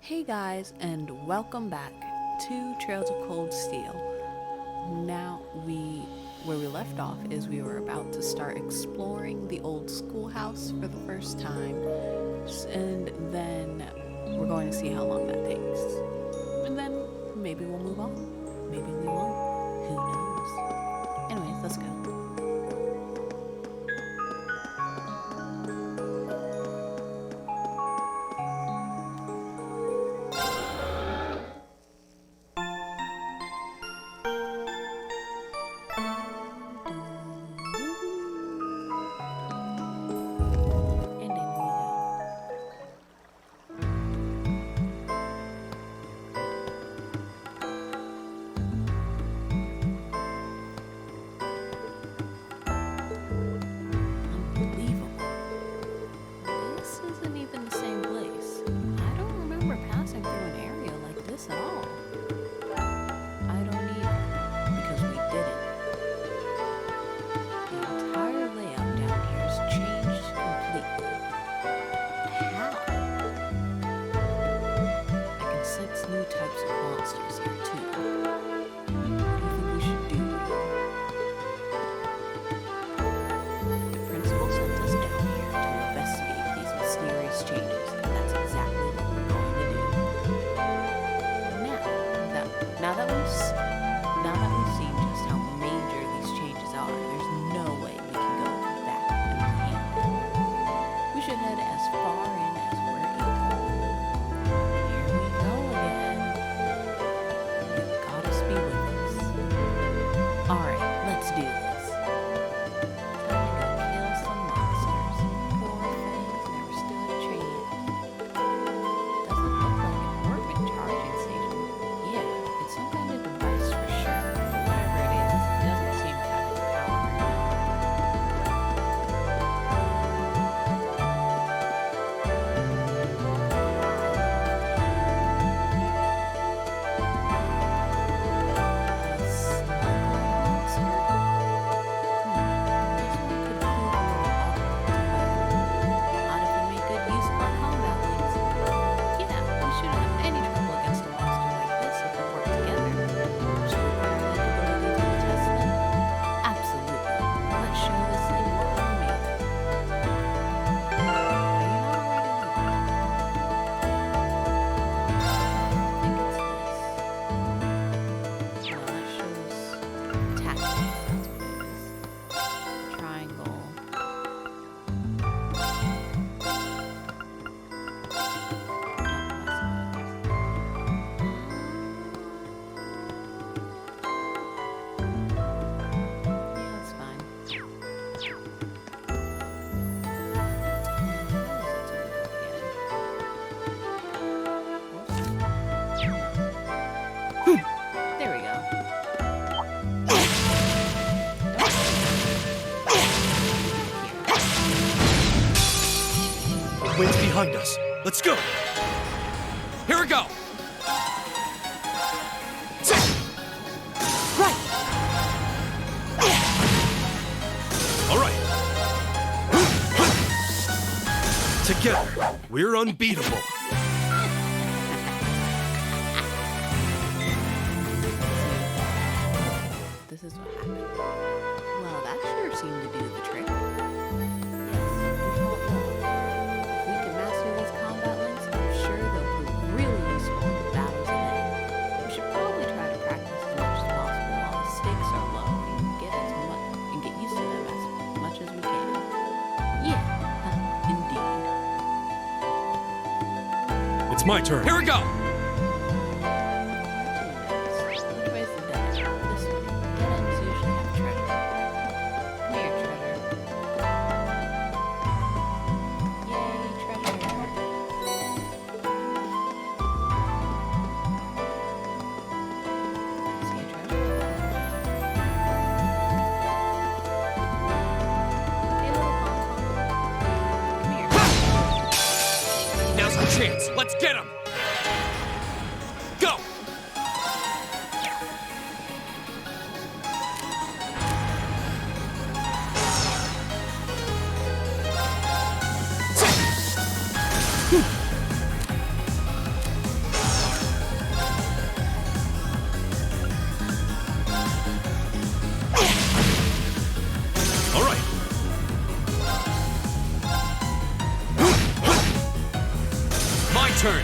Hey guys, and welcome back to Trails of Cold Steel. Now where we left off is we were about to start exploring the old schoolhouse for the first time, and then we're going to see how long that takes. And then maybe we'll move on. Maybe we won't. Who knows? Anyways, let's go. Now that we've seen just how major these changes are, there's no way we can go back empty-handed. We should head as far in as we're able. Here we go again. The goddess be with us. Alright, let's do this. Time to go kill some monsters. Poor things never stood a chance. Doesn't look like an orphan charging station. Yeah. Some kind of device for sure, but whatever it is, it doesn't seem to have any power right now. This one could prove a little awkward to fight. Not if we make good use of our combat links. Yeah, we shouldn't have any trouble against a monster like this if we work together. Should we require that ability to test them? Absolutely. Let's show this thing what we're made of. Are you not already leaving? I think it's this. No, that shows tactics. That's what it is. Triangle. Yeah, that's fine. There we go. The wind's behind us. Let's go. Here we go. Right. All right. Together, we're unbeatable. This is what happened. Well, that sure seemed to do the trick. Yes, we fought well. If we can master these combat links, I'm sure they'll prove really useful in the battles ahead. We should probably try to practice as much as possible while the stakes are low and get used to them as much as we can. Yeah, indeed. It's my turn. Here we go. Which way's the dead end? This way. Dead ends usually have treasure. Come here, treasure. Yay, treasure. See a treasure? Hey, little pom-pom. Come here. Now's our chance. Let's get him. Go. turn.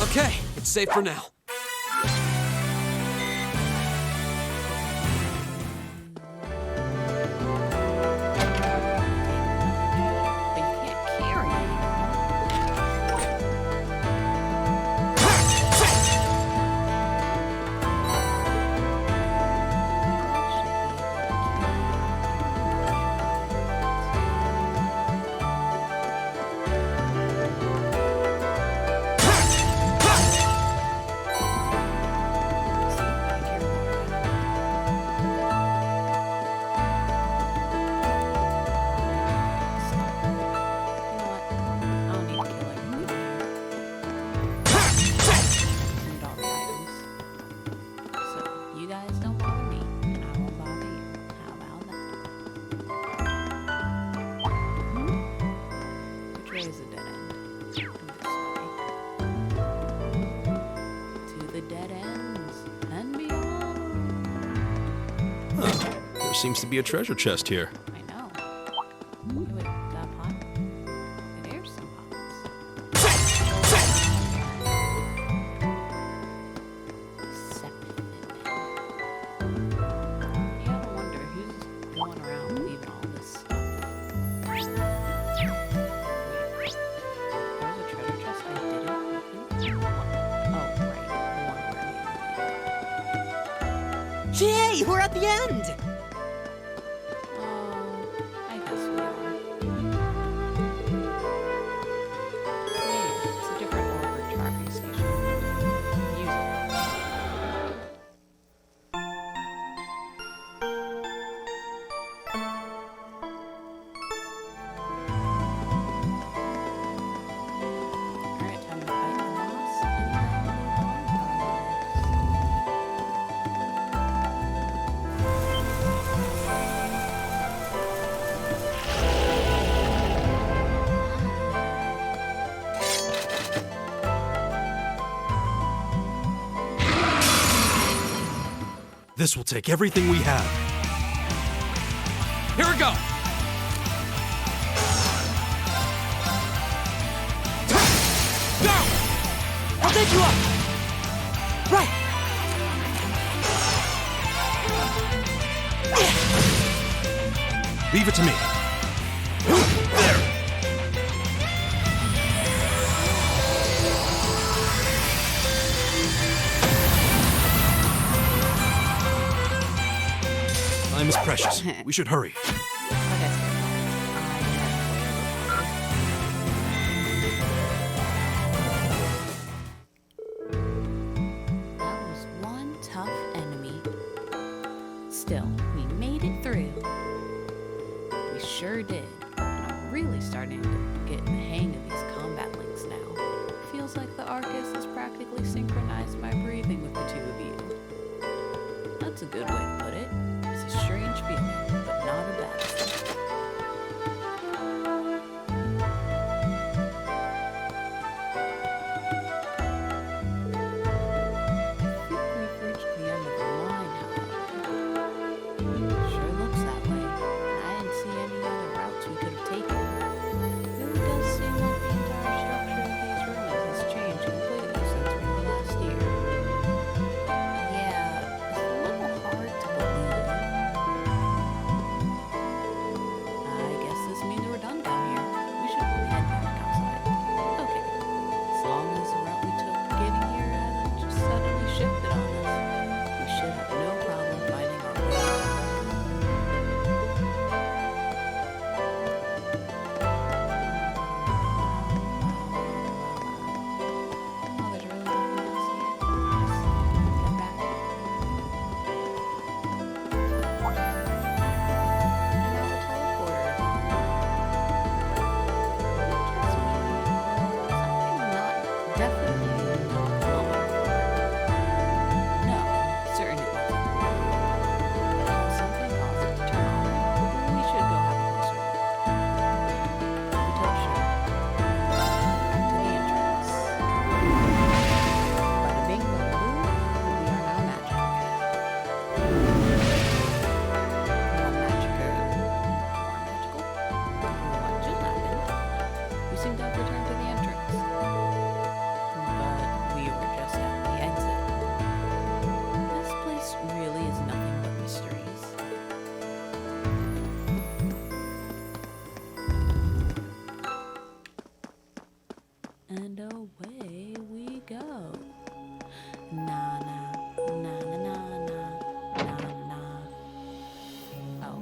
Okay, it's safe for now. But you can't carry There seems to be a treasure chest here. I know. Wait, that pot? There's some pots. You gotta wonder who's going around leaving all this stuff. Wait, there's a treasure chest I didn't open. Oh, right. The one where Yay, we're at the end! I guess we are. Wait, it's a different over charging station. Use it. Alright, time to fight the boss and then This will take everything we have. Here we go! Go! I'll take you up! Right! Leave it to me. There! Time is precious. We should hurry. like I said, that was one tough enemy. Still, we made it through. We sure did. And I'm really starting to get in the hang of these combat links now. Feels like the Arcus has practically synchronized my breathing with the two of you. That's a good way to put it. It's a strange feeling, but not a bad one. I think we've reached the end of the line, however. Sure looks that way. I didn't see any other routes we could have taken. It really does seem like the entire structure of these rooms has changed completely since we were last here. Yeah, it's a little hard to and away we go. Na na na na na na na na. Oh.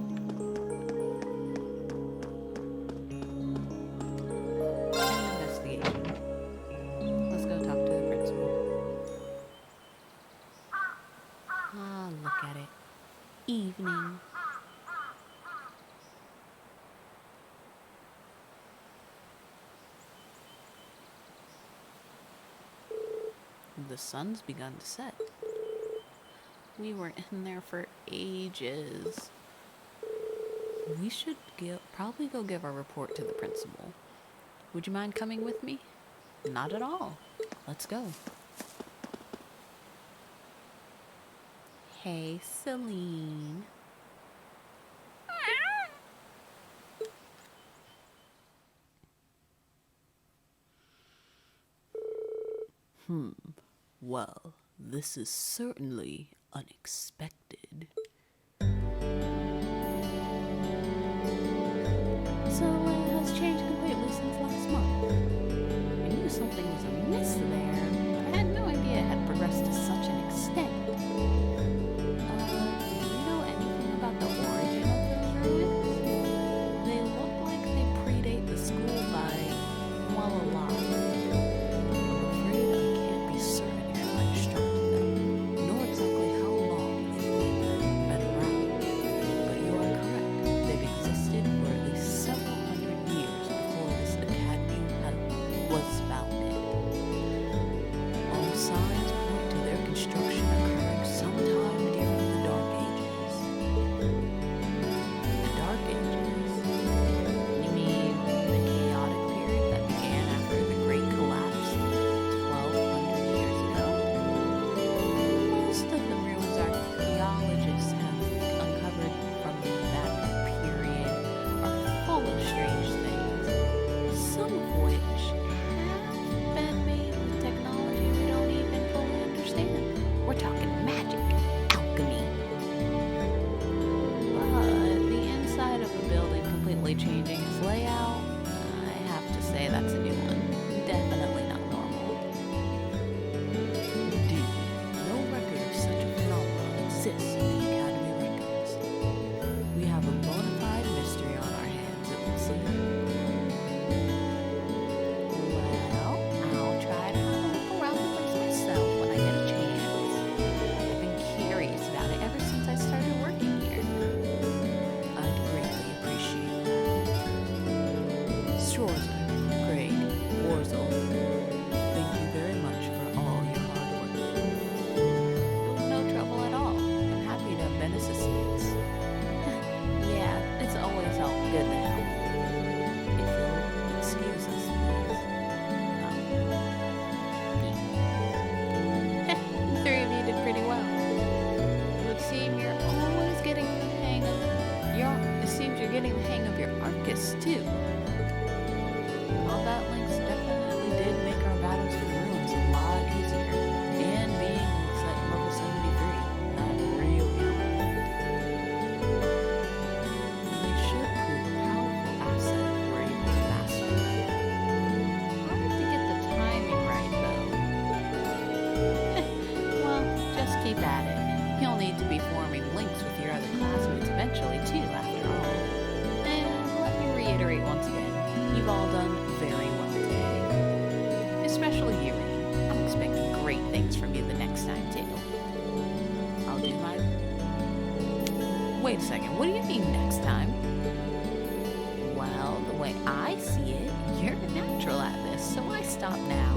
An investigation. Let's go talk to the principal. Ah, look at it. Evening. The sun's begun to set. We were in there for ages. We should probably go give our report to the principal. Would you mind coming with me? Not at all. Let's go. Hey, Celine. Well, this is certainly unexpected. So it has changed completely since last month. I knew something was amiss there, but I had no idea it had progressed to such an extent. Do you know anything about the origin of those ruins? They look like they predate the school by, well, a lot. I'm afraid I can't be certain if I instructed them, nor exactly how long they've been around. But you are correct. They've existed for at least several hundred years before this academy was founded. All signs point to their construction occurring sometime during the Dark Ages. The Dark Ages? You mean the chaotic period that began after the Great Collapse 1,200 years ago? Most of the ruins archaeologists have uncovered from that period are full of strange things, some of which have been made with technology we don't even fully understand. We're talking magic, alchemy. But the inside of a building completely changing its layout, I have to say that's a new one. Definitely not normal. Indeed, no record of such a phenomenon exists in the Academy records. We have a bona fide mystery on our hands, it would seem. Well, I'll try to have a look around the place myself when I get a chance. I've been curious about it ever since I started working here. I'd greatly appreciate that. Sure, sir. Greg, Warzel, thank you very much for all your hard work. No trouble at all. I'm happy to have been assistance. Yeah, it's always good to help. If you'll excuse us, please. The three of you did pretty well. It would seem you're always getting the hang of it seems you're getting the hang of your Arcus too. Combat links definitely did make our battles with ruins a lot easier. And being set level 73, that really helped. They should prove a powerful asset if we're able to master it. Hard to get the timing right though. Well, just keep at it. You'll need to be forming links with your other classmates eventually too, after all. And let me reiterate once again, you've all done very well today. Especially you, Reed. I'm expecting great things from you the next time too. I'll do my... Wait a second, what do you mean next time? Well, the way I see it, you're natural at this, so I stop now.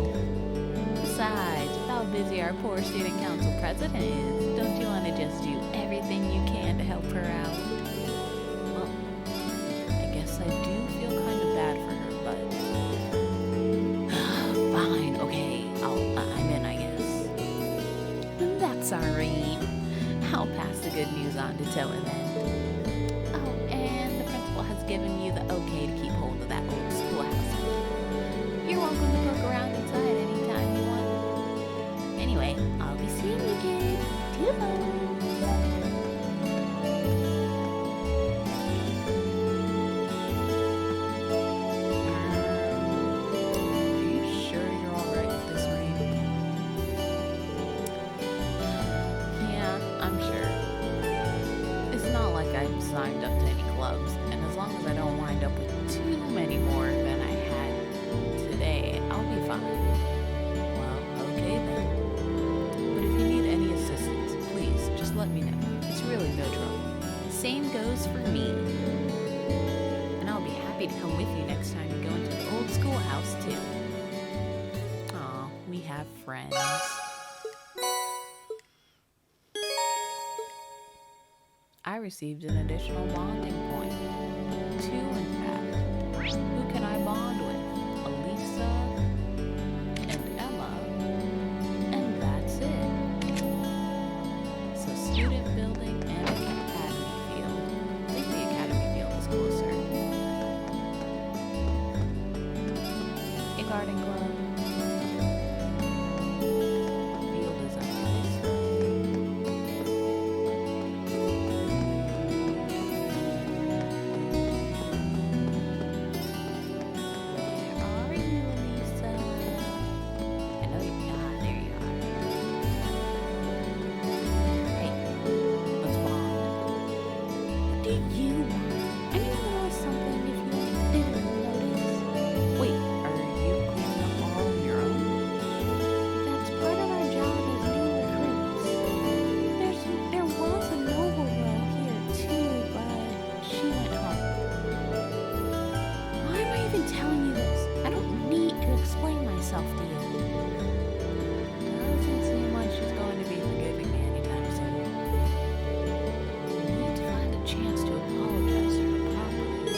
Besides, with how busy our poor student council president is, don't you want to just do everything you can to help her out? Well, I guess I do feel kind of bad for her, but... Fine, okay, I'm in, I guess. That's alright. I'll pass the good news on to Tilly then. Oh, and the principal has given you the okay to keep hold of that old schoolhouse. You're welcome to poke around inside anytime you want. Anyway, I'll be seeing you again. Toodles! Are you sure I've signed up to any clubs, and as long as I don't wind up with too many more than I had today, I'll be fine. Well, okay then. But if you need any assistance, please just let me know. It's really no trouble. Same goes for me. And I'll be happy to come with you next time you go into the old schoolhouse too. Aw, we have friends. I received an additional bonding point. 2, in fact. Who can I bond with? Elisa and Emma. And that's it. So student building and academy field. I think the academy field is closer. A garden club. Field is up to this. Telling you this. I don't need to explain myself to you. Doesn't seem like she's going to be forgiving me anytime soon. I need to find a chance to apologize to her properly.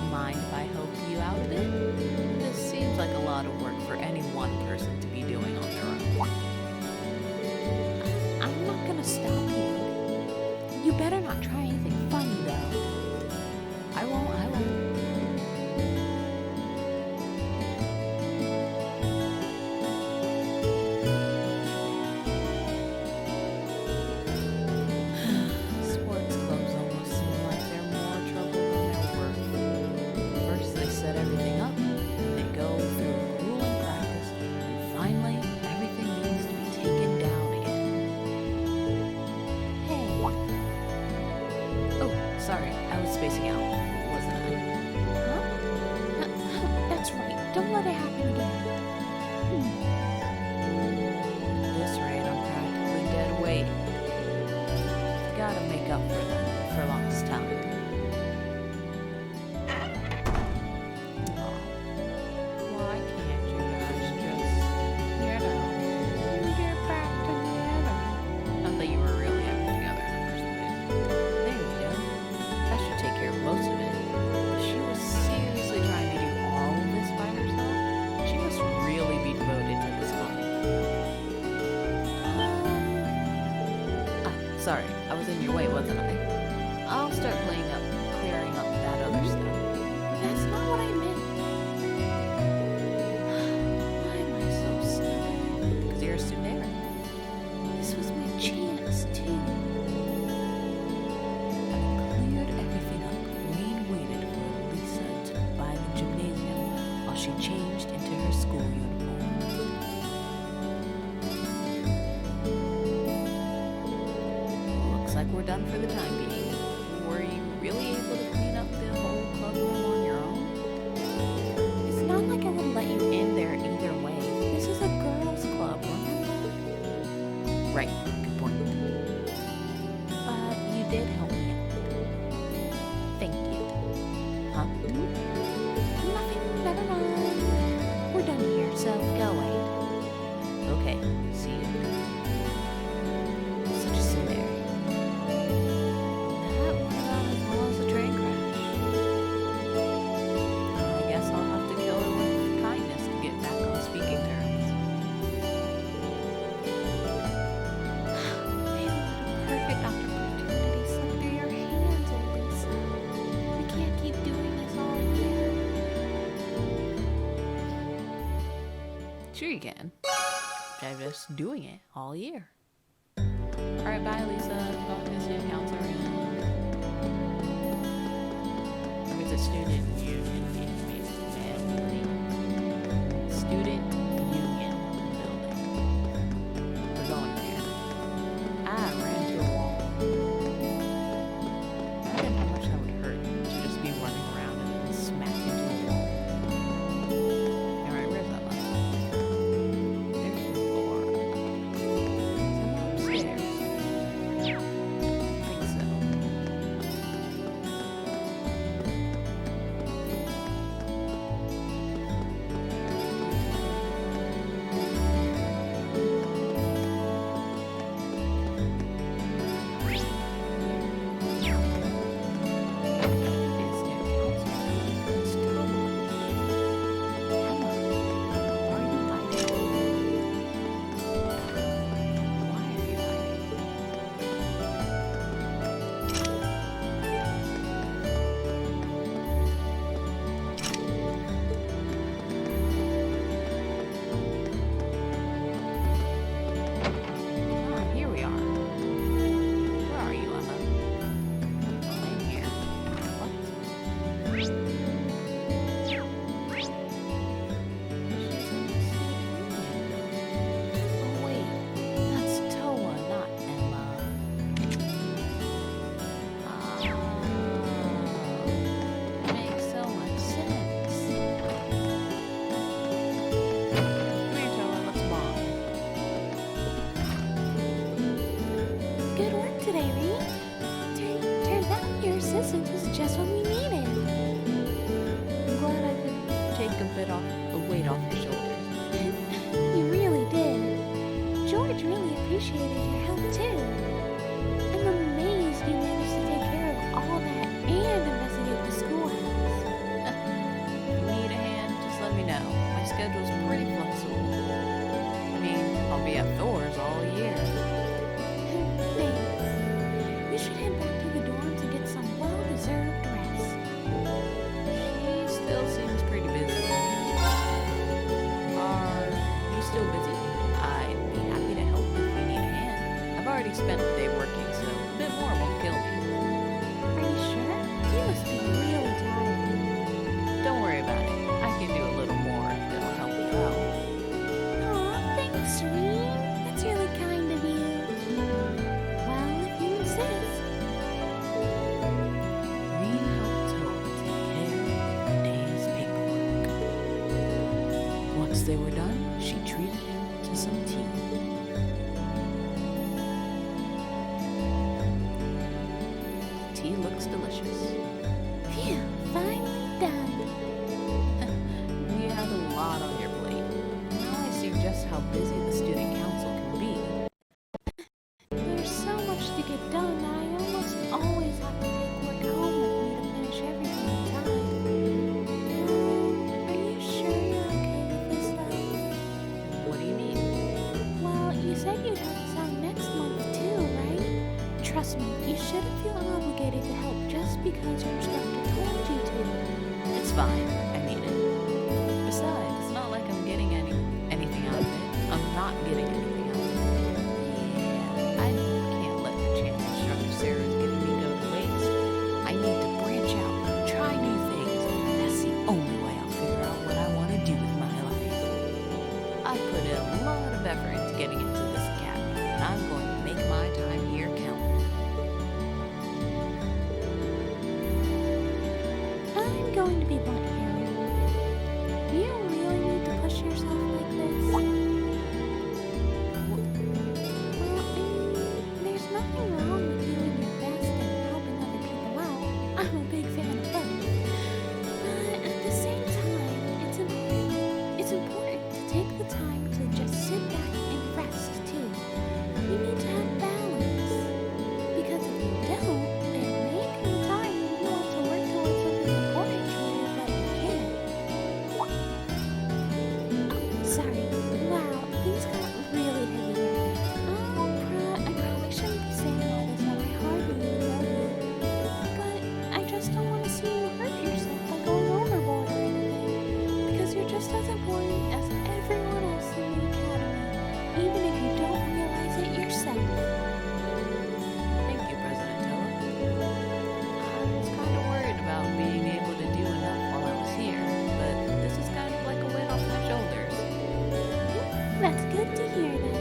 Mind if I help you out a bit? This seems like a lot of work for any one person to be doing on their own. I'm not gonna stop you. You better not try anything funny though. I won't. Sports clubs almost seem like they're more trouble than they're worth. First they set everything up, they go through a grueling practice, and finally everything needs to be taken down again. Hey. Oh, sorry, I was spacing out. That's right. Don't let it happen again. At this rate, I'm practically dead weight. Gotta make up for lost time. Why can't you guys just, get back together? Not that you were really ever together in the first place. There we go. That should take care of most of it. If she was seriously trying to do all of this by herself, she must really be devoted to this club. Sorry, I was in your way, wasn't I? I'll start clearing up that other stuff. That's not what I meant. Why am I so stubborn? Because you're a student. This was my chance, too. Having cleared everything up, Reed waited for Lisa to buy the gymnasium while she changed into her school uniform. Looks like we're done for the time being. Were you really able to clean up the whole club room on your own? It's not like I would let you in there either way. This is a girls' club, remember? Right, good point. But you did help me out. Thank you. Huh? Nothing, never mind. We're done here, so go away. Okay, see you. Such a Sumeri. That went about as well as a train crash. I guess I'll have to kill her with kindness to get back on speaking terms. Man, what a perfect opportunity slip through your hands, Elisa. We can't keep doing this all year. Sure you can. I'm just doing it all year. Alright, bye Lisa. I'm going to see a counselor. It's a student union meeting. Student union building. We're going there. I ran into a wall. schedule's pretty flexible. I mean, I'll be at Thor's all year. Thanks. We should head back to the dorms and get some well-deserved rest. She still seems pretty busy. Are you still busy? I'd be happy to help if you need a hand. I've already spent the day working, so a bit more won't kill me. Are you sure? You must be really tired. Don't worry about it. I can do a little more if it'll help you out. Aw, thanks, Reem. That's really kind of you. Well, if you insist. Reem helped Toad take care of the day's paperwork. Once they were done, she treated him to some tea. Tea looks delicious. Phew, finally done. You had a lot on your plate. Now I see just how busy the student council can be. There's so much to get done that I almost always have to take work home with me to finish everything in time. Are you sure you're okay with this, though? What do you mean? Well, you said you'd help us out next month, too, right? Trust me, you shouldn't feel obligated to help just because your instructor told you to. It's fine. I mean it. Besides, it's not like I'm getting anything out of it. I'm not getting anything out of it. Yeah, I can't let the chance Instructor Sarah's giving me go to waste. I need to branch out and try new things. That's the only way I'll figure out what I want to do with my life. I put in a lot of effort into getting into this academy, and I'm going to make my time here count. I'm going to be blunt here. You really need to push yourself like this. Well, there's nothing wrong with doing your best and helping other people out. I'm a big fan of both. But at the same time, it's important to take the time to just sit back and rest too. You need to have balance. Because if you don't, then may come a time you want to work towards something important to you, but you can't. Oh, sorry. Wow, things got really heavy here. I probably shouldn't be saying all this when I hardly even know you. But I just don't want to see you hurt yourself by going overboard or anything. Because you're just as important as everyone else in the academy, even if you don't realize it yourself. Thank you, President Toa. I was kind of worried about being able to do enough while I was here, but this is kind of like a weight off my shoulders. That's good to hear then.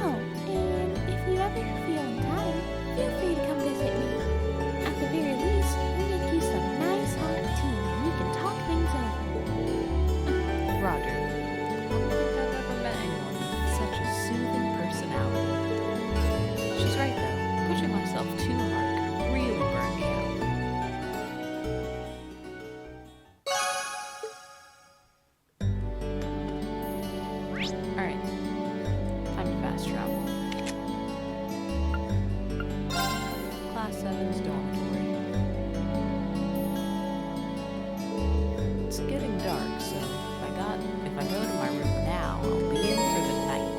Oh, and if you ever feeling tired, feel free to come visit me. At the very least, we'll make you some nice hot tea and we can talk things over. Roger, I don't think I've ever met anyone with such a soothing personality. She's right though, pushing myself too hard could really burn me out. Alright, time to fast travel. Class 7's dormitory. It's getting dark, so if I go to my room now, I'll be in for the night.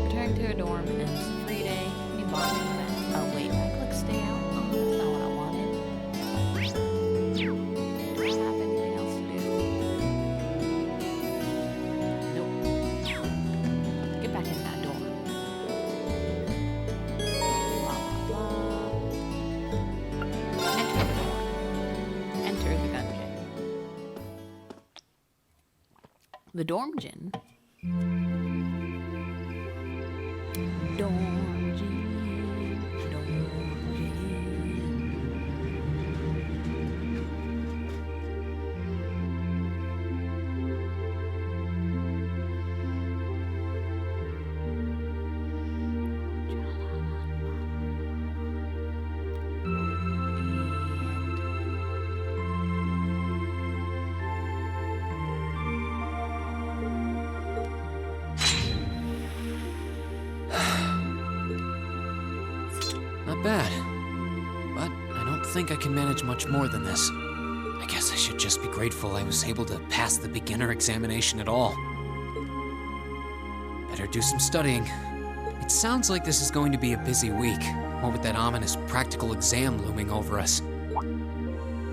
Returning to a dorm and it's a free day. Me bonding with that. Oh wait, I click stay out. Oh, that's not what I wanted. Do I have anything else to do? Nope. Get back in that dorm. Blah blah blah. Enter the dorm. Enter the dungeon. The dorm gin. Dorm gin. Dorm gin. Not bad. But I don't think I can manage much more than this. I guess I should should just be grateful I was able to pass the beginner examination at all. Better do some studying. It sounds like this is going to be a busy week, what with that ominous practical exam looming over us.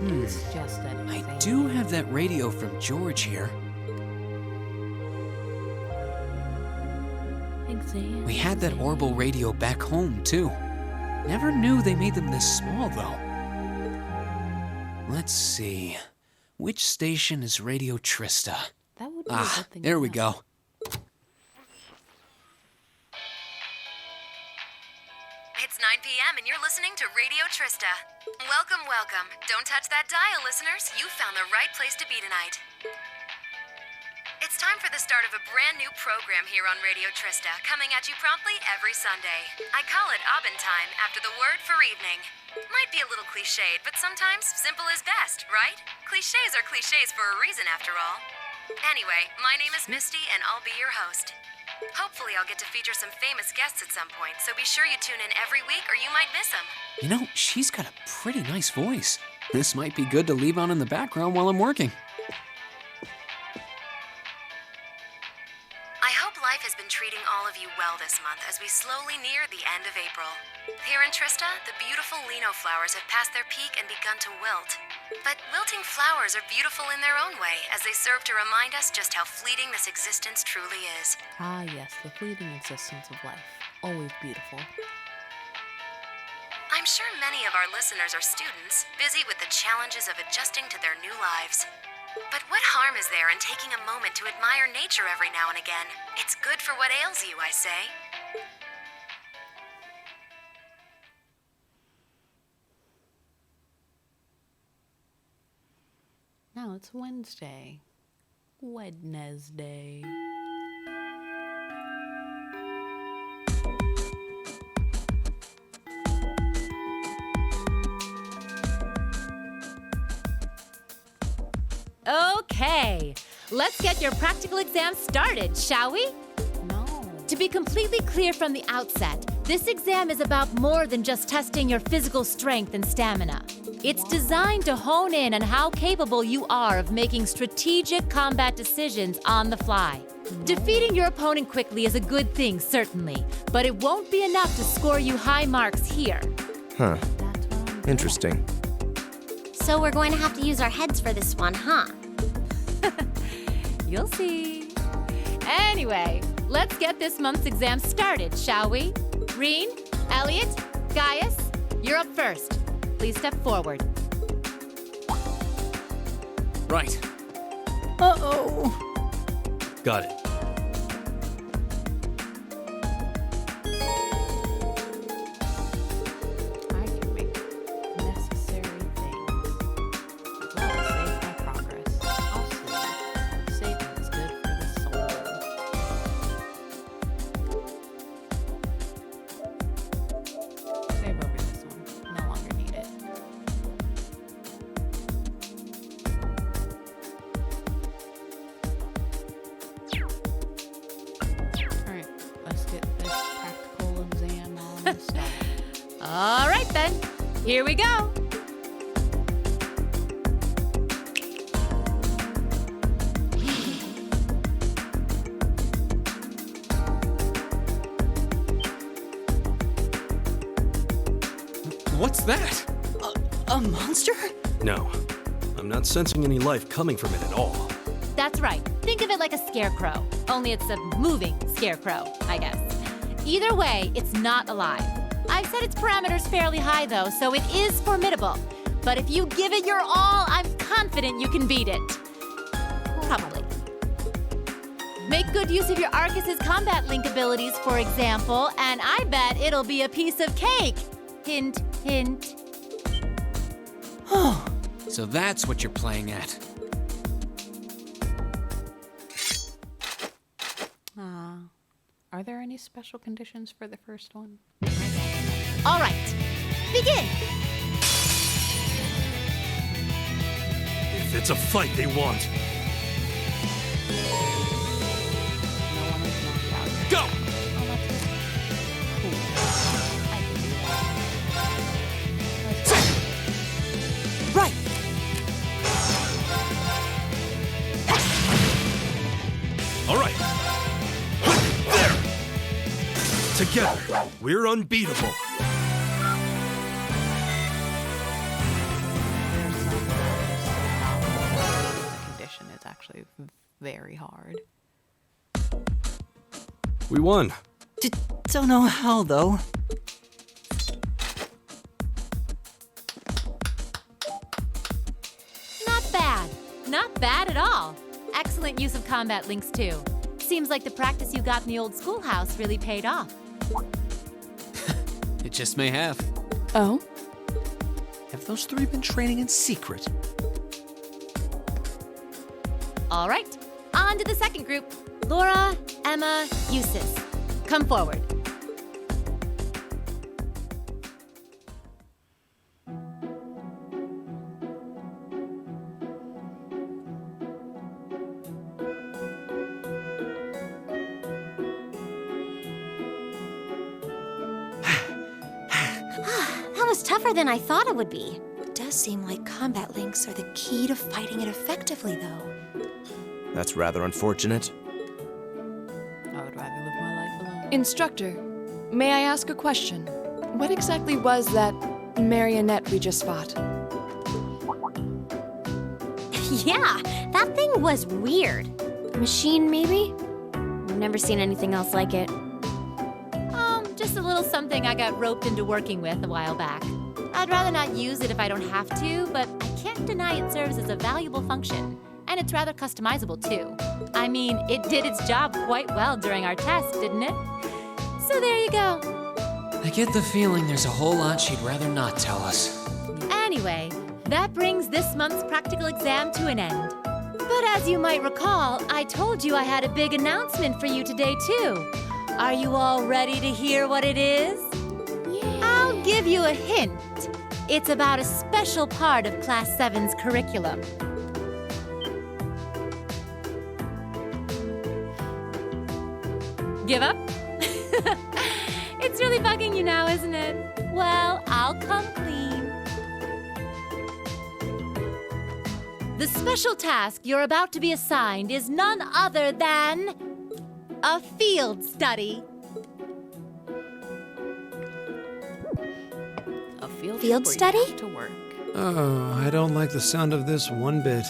It's just an I exam. do have that radio from George here. Exam. We had that Orbital radio back home, too. Never knew they made them this small, though. Let's see. Which station is Radio Trista? That would be a good thing. There to we know. go. It's 9 p.m. and you're listening to Radio Trista. Welcome, welcome. Don't touch that dial, listeners. You found the right place to be tonight. It's time for the start of a brand new program here on Radio Trista, coming at you promptly every Sunday. I call it Aubin Time, after the word for evening. Might be a little cliched, but sometimes simple is best, right? Cliches are cliches for a reason, after all. Anyway, my name is Misty, and I'll be your host. Hopefully I'll get to feature some famous guests at some point, so be sure you tune in every week or you might miss them. You know, she's got a pretty nice voice. This might be good to leave on in the background while I'm working. I hope life has been treating all of you well this month as we slowly near the end of April. Here in Trista, the beautiful Lino flowers have passed their peak and begun to wilt. But wilting flowers are beautiful in their own way, as they serve to remind us just how fleeting this existence truly is. Ah, yes, the fleeting existence of life. Always beautiful. I'm sure many of our listeners are students, busy with the challenges of adjusting to their new lives. But what harm is there in taking a moment to admire nature every now and again? It's good for what ails you, I say. Now it's Wednesday. Wednesday. Okay, let's get your practical exam started, shall we? No. To be completely clear from the outset, this exam is about more than just testing your physical strength and stamina. It's designed to hone in on how capable you are of making strategic combat decisions on the fly. Defeating your opponent quickly is a good thing, certainly, but it won't be enough to score you high marks here. Huh. That's what I'm Interesting. So we're going to have to use our heads for this one, huh? You'll see. Anyway, let's get this month's exam started, shall we? Reen, Elliot, Gaius, you're up first. Please step forward. Right. Got it. I can make necessary things. As well as save my progress. Also, saving is good for the soul. Save over this one. No longer need it. Alright, let's get this practical exam on started. All right, then. Here we go. What's that? A monster? No, I'm not sensing any life coming from it at all. That's right. Think of it like a scarecrow. Only it's a moving scarecrow, I guess. Either way, it's not alive. I've set its parameters fairly high, though, so it is formidable. But if you give it your all, I'm confident you can beat it. Probably. Make good use of your Arcus's combat link abilities, for example, and I bet it'll be a piece of cake. Hint, hint. So that's what you're playing at. Are there any special conditions for the first one? All right, begin. If it's a fight they want, No one is knocked out yet. go! Oh, that's it. Cool. I can do that. Right. Together, we're unbeatable. The condition is actually very hard. We won. Don't know how, though. Not bad. Not bad at all. Excellent use of combat links, too. Seems like the practice you got in the old schoolhouse really paid off. It just may have. Oh? Have those three been training in secret? All right, on to the second group. Laura, Emma, Eustace. Come forward. That was tougher than I thought it would be. It does seem like combat links are the key to fighting it effectively, though. That's rather unfortunate. I would rather live my life alone. Instructor, may I ask a question? What exactly was that marionette we just fought? Yeah, that thing was weird. A machine, maybe? I've never seen anything else like it. Just a little something I got roped into working with a while back. I'd rather not use it if I don't have to, but I can't deny it serves as a valuable function. And it's rather customizable, too. I mean, it did its job quite well during our test, didn't it? So there you go. I get the feeling there's a whole lot she'd rather not tell us. Anyway, that brings this month's practical exam to an end. But as you might recall, I told you I had a big announcement for you today, too. Are you all ready to hear what it is? Yeah. I'll give you a hint. It's about a special part of Class 7's curriculum. Give up? It's really bugging you now, isn't it? Well, I'll come clean. The special task you're about to be assigned is none other than a field study. A field Field trip where study? you have to work. Oh, I don't like the sound of this one bit.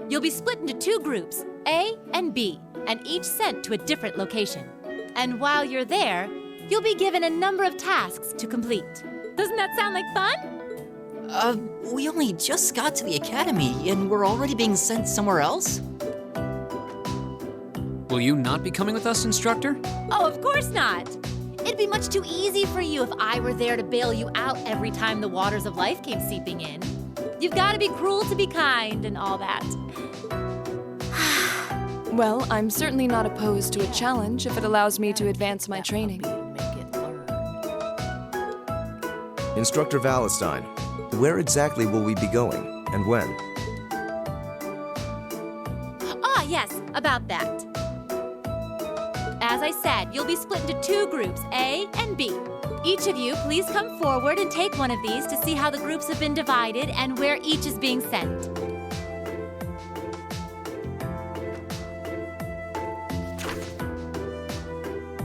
You'll be split into two groups, A and B, and each sent to a different location. And while you're there, you'll be given a number of tasks to complete. Doesn't that sound like fun? We only just got to the academy, and we're already being sent somewhere else? Will you not be coming with us, instructor? Oh, of course not. It'd be much too easy for you if I were there to bail you out every time the waters of life came seeping in. You've got to be cruel to be kind and all that. Well, I'm certainly not opposed to a challenge if it allows me to advance my training. Make it learn. Instructor Valentine, where exactly will we be going, and when? Ah, yes, about that. As I said, you'll be split into two groups, A and B. Each of you, please come forward and take one of these to see how the groups have been divided and where each is being sent.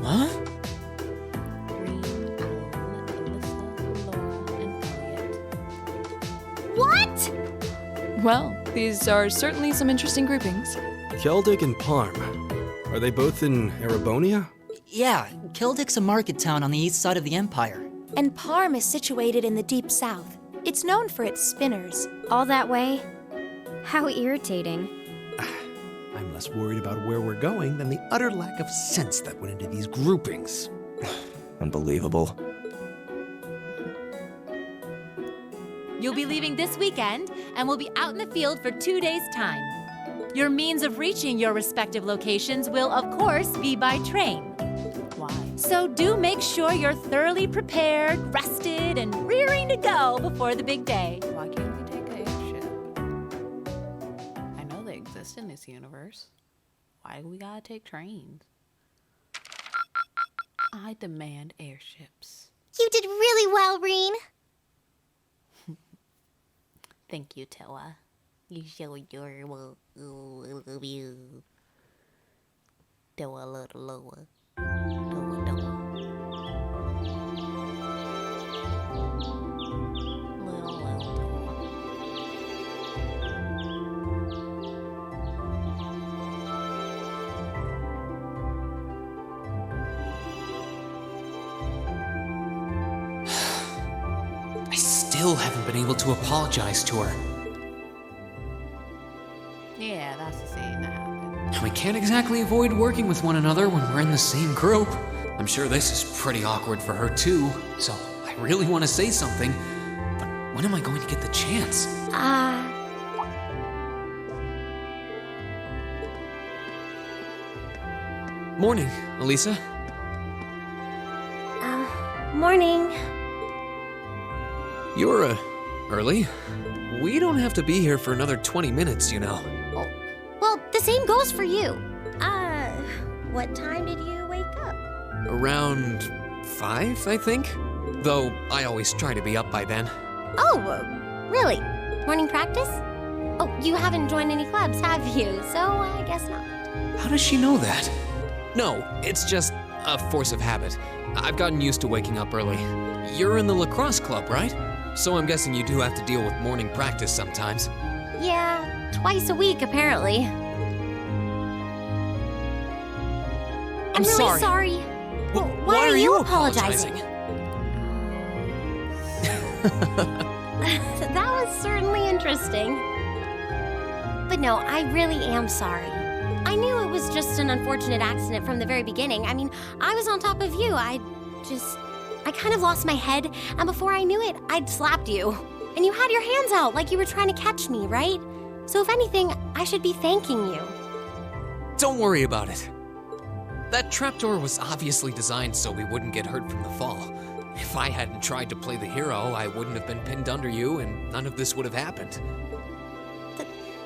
Huh? Green, Alan, Alyssa, Laura, and Elliot. What? Well, these are certainly some interesting groupings. Keldic and Parm. Are they both in Erebonia? Yeah, Kildik's a market town on the east side of the Empire. And Parm is situated in the deep south. It's known for its spinners. All that way? How irritating. I'm less worried about where we're going than the utter lack of sense that went into these groupings. Unbelievable. You'll be leaving this weekend and will be out in the field for 2 days' time. Your means of reaching your respective locations will, of course, be by train. Why? So do make sure you're thoroughly prepared, rested, and rearing to go before the big day. Why can't we take an airship? I know they exist in this universe. Why do we gotta take trains? I demand airships. You did really well, Reen. Thank you, Toa. You showed your love you. Toa, little Loa. Toa, Toa. still haven't been able to apologize to her. Yeah, that's the same that happened. And we can't exactly avoid working with one another when we're in the same group. I'm sure this is pretty awkward for her too, so I really want to say something, but when am I going to get the chance? Morning, Elisa. Morning. You're, early. We don't have to be here for another 20 minutes, you know. Well, the same goes for you. What time did you wake up? Around 5, I think? Though I always try to be up by then. Oh, really? Morning practice? Oh, you haven't joined any clubs, have you? So I guess not. How does she know that? No, it's just a force of habit. I've gotten used to waking up early. You're in the lacrosse club, right? So I'm guessing you do have to deal with morning practice sometimes. Yeah, twice a week, apparently. I'm really sorry. Well, why are you apologizing? That was certainly interesting. But no, I really am sorry. I knew it was just an unfortunate accident from the very beginning. I mean, I was on top of you. I kind of lost my head, and before I knew it, I'd slapped you. And you had your hands out like you were trying to catch me, right? So if anything, I should be thanking you. Don't worry about it. That trapdoor was obviously designed so we wouldn't get hurt from the fall. If I hadn't tried to play the hero, I wouldn't have been pinned under you, and none of this would have happened.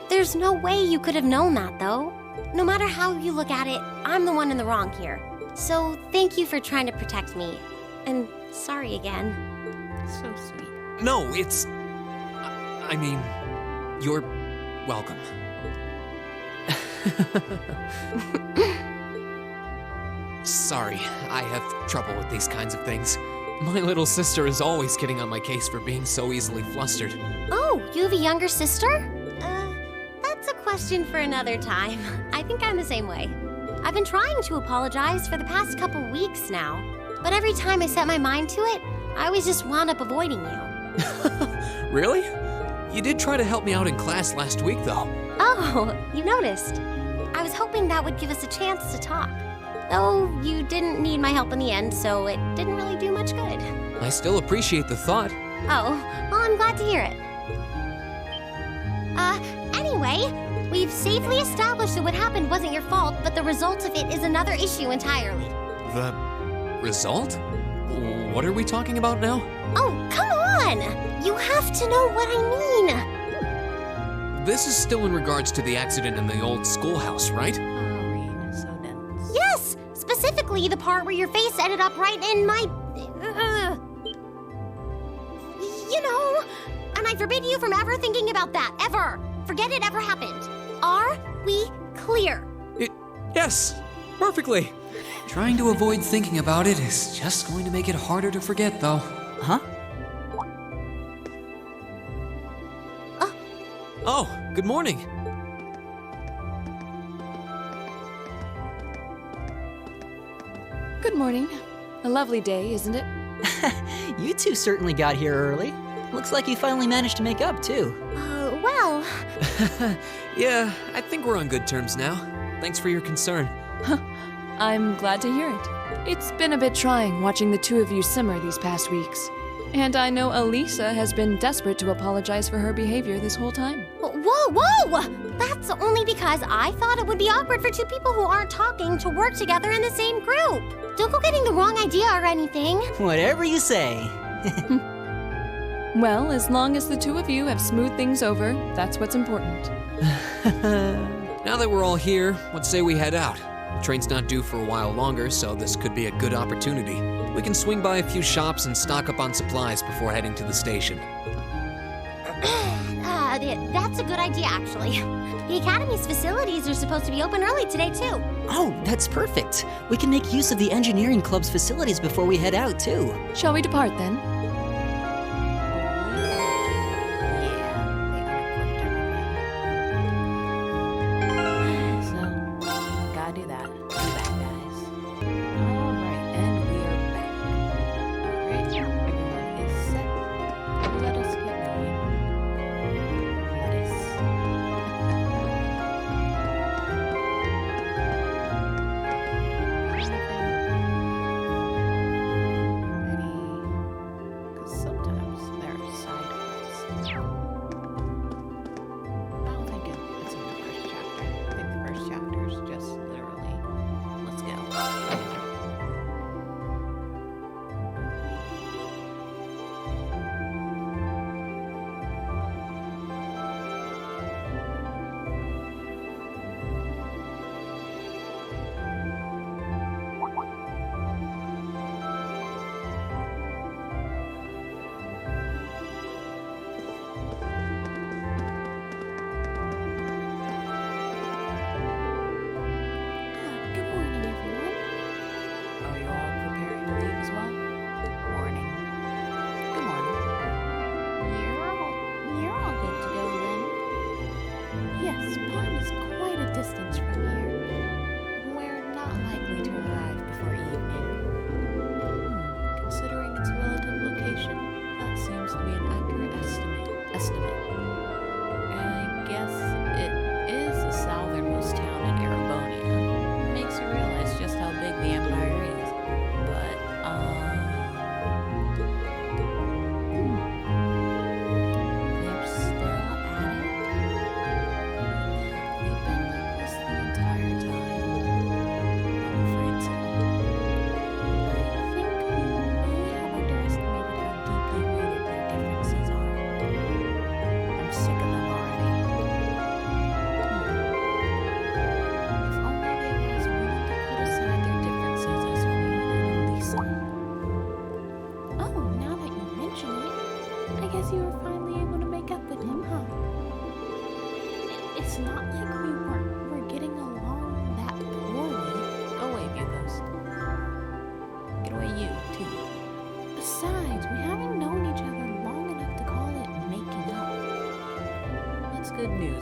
There's no way you could have known that, though. No matter how you look at it, I'm the one in the wrong here. So thank you for trying to protect me. And sorry again. So sweet. No, it's... I mean, you're welcome. Sorry, I have trouble with these kinds of things. My little sister is always getting on my case for being so easily flustered. Oh, you have a younger sister? That's a question for another time. I think I'm the same way. I've been trying to apologize for the past couple weeks now, but every time I set my mind to it, I always just wound up avoiding you. Really? You did try to help me out in class last week, though. Oh, you noticed. I was hoping that would give us a chance to talk. Though you didn't need my help in the end, so it didn't really do much good. I still appreciate the thought. Oh, well, I'm glad to hear it. Anyway, we've safely established that what happened wasn't your fault, but the result of it is another issue entirely. The result? What are we talking about now? Oh, come on! You have to know what I mean! This is still in regards to the accident in the old schoolhouse, right? Irene, so dense. Yes! Specifically the part where your face ended up right in my... you know, and I forbid you from ever thinking about that, ever! Forget it ever happened. Are we clear? Yes, perfectly. Trying to avoid thinking about it is just going to make it harder to forget, though. Huh? Oh, good morning. Good morning. A lovely day, isn't it? You two certainly got here early. Looks like you finally managed to make up, too. Well... Yeah, I think we're on good terms now. Thanks for your concern. I'm glad to hear it. It's been a bit trying watching the two of you simmer these past weeks. And I know Elisa has been desperate to apologize for her behavior this whole time. Whoa! That's only because I thought it would be awkward for two people who aren't talking to work together in the same group. Don't go getting the wrong idea or anything. Whatever you say. Well, as long as the two of you have smoothed things over, that's what's important. Now that we're all here, let's say we head out. The train's not due for a while longer, so this could be a good opportunity. We can swing by a few shops and stock up on supplies before heading to the station. That's a good idea, actually. The Academy's facilities are supposed to be open early today, too. Oh, that's perfect. We can make use of the engineering club's facilities before we head out, too. Shall we depart then? Let us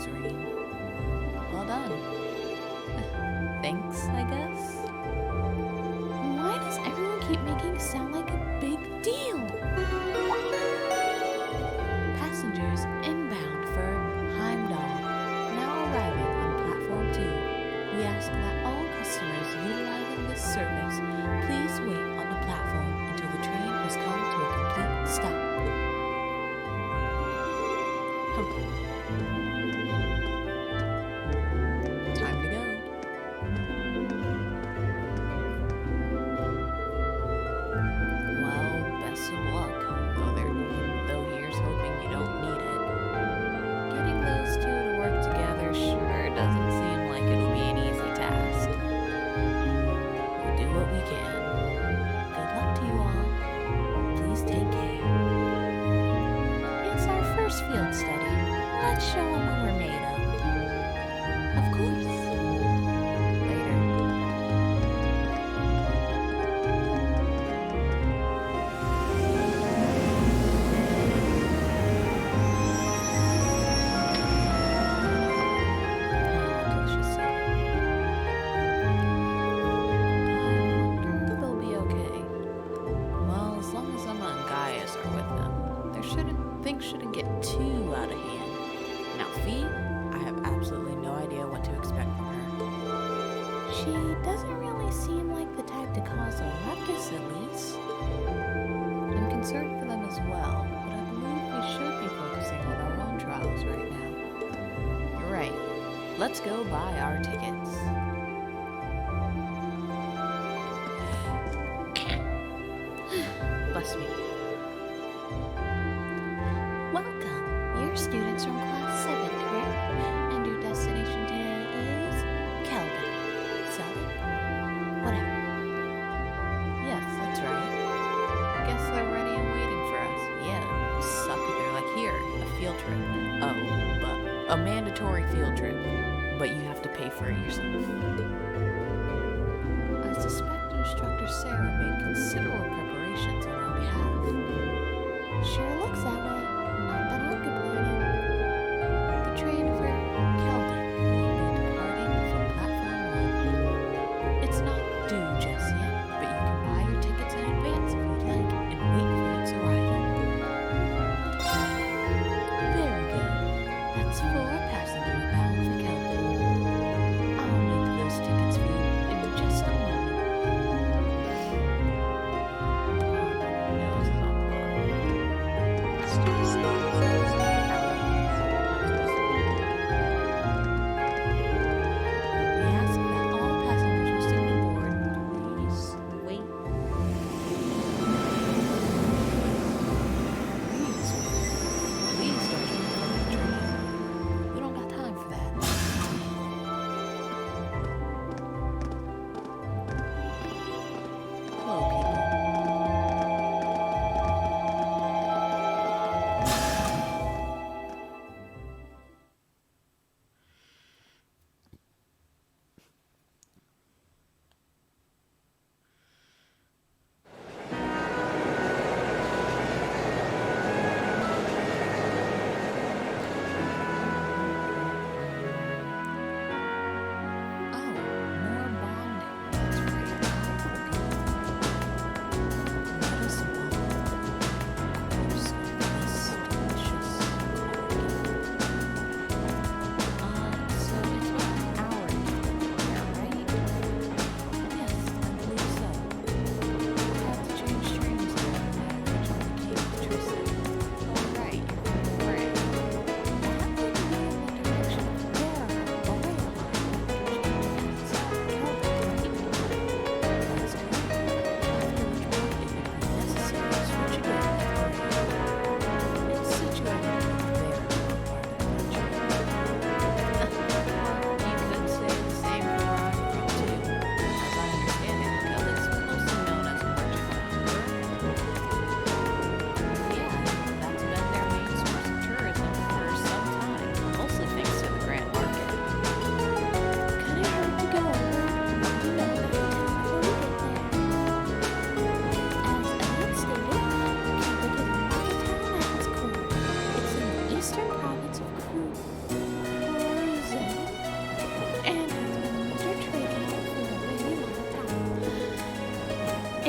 Nazarene. Well done. Thanks, I guess. Why does everyone keep making it sound like a big deal? Passengers inbound for Heimdall, now arriving on platform 2. We ask that all customers utilizing this service please wait on the platform until the train has come to a complete stop. Time to go. Well, best of luck. Though here's hoping you don't need it. Getting those two to work together sure doesn't seem like it'll be an easy task. We'll do what we can. Good luck to you all. Please take care. It's our first field study. Let's show them what we're made of. Of course. Later. Delicious. I wonder if they'll be okay. Well, as long as Emma and Gaius are with them, things shouldn't get too out of hand. Now, Fee, I have absolutely no idea what to expect from her. She doesn't really seem like the type to cause a ruckus, at least. I'm concerned for them as well, but I believe we should be focusing on our own trials right now. You're right. Let's go buy our tickets. Bless me. Welcome. You're students from class 7, correct? And your destination today is Kelvin. So, whatever. Yes, that's right. Guess they're ready and waiting for us. Yeah, suck it. They're like, here, a field trip. Oh, but a mandatory field trip. But you have to pay for it yourself. I suspect Instructor Sarah made considerable preparations on our behalf. Sure looks that way. Not that I'm complaining. The train for Kelvin will be departing from platform 1. It's not due just yet, but you can buy your tickets in advance if you'd like and wait for its arrival. Very good. That's 4 passengers bound for Kelvin. I'll make those tickets for you in just a moment. Oh, my nose is all clogged.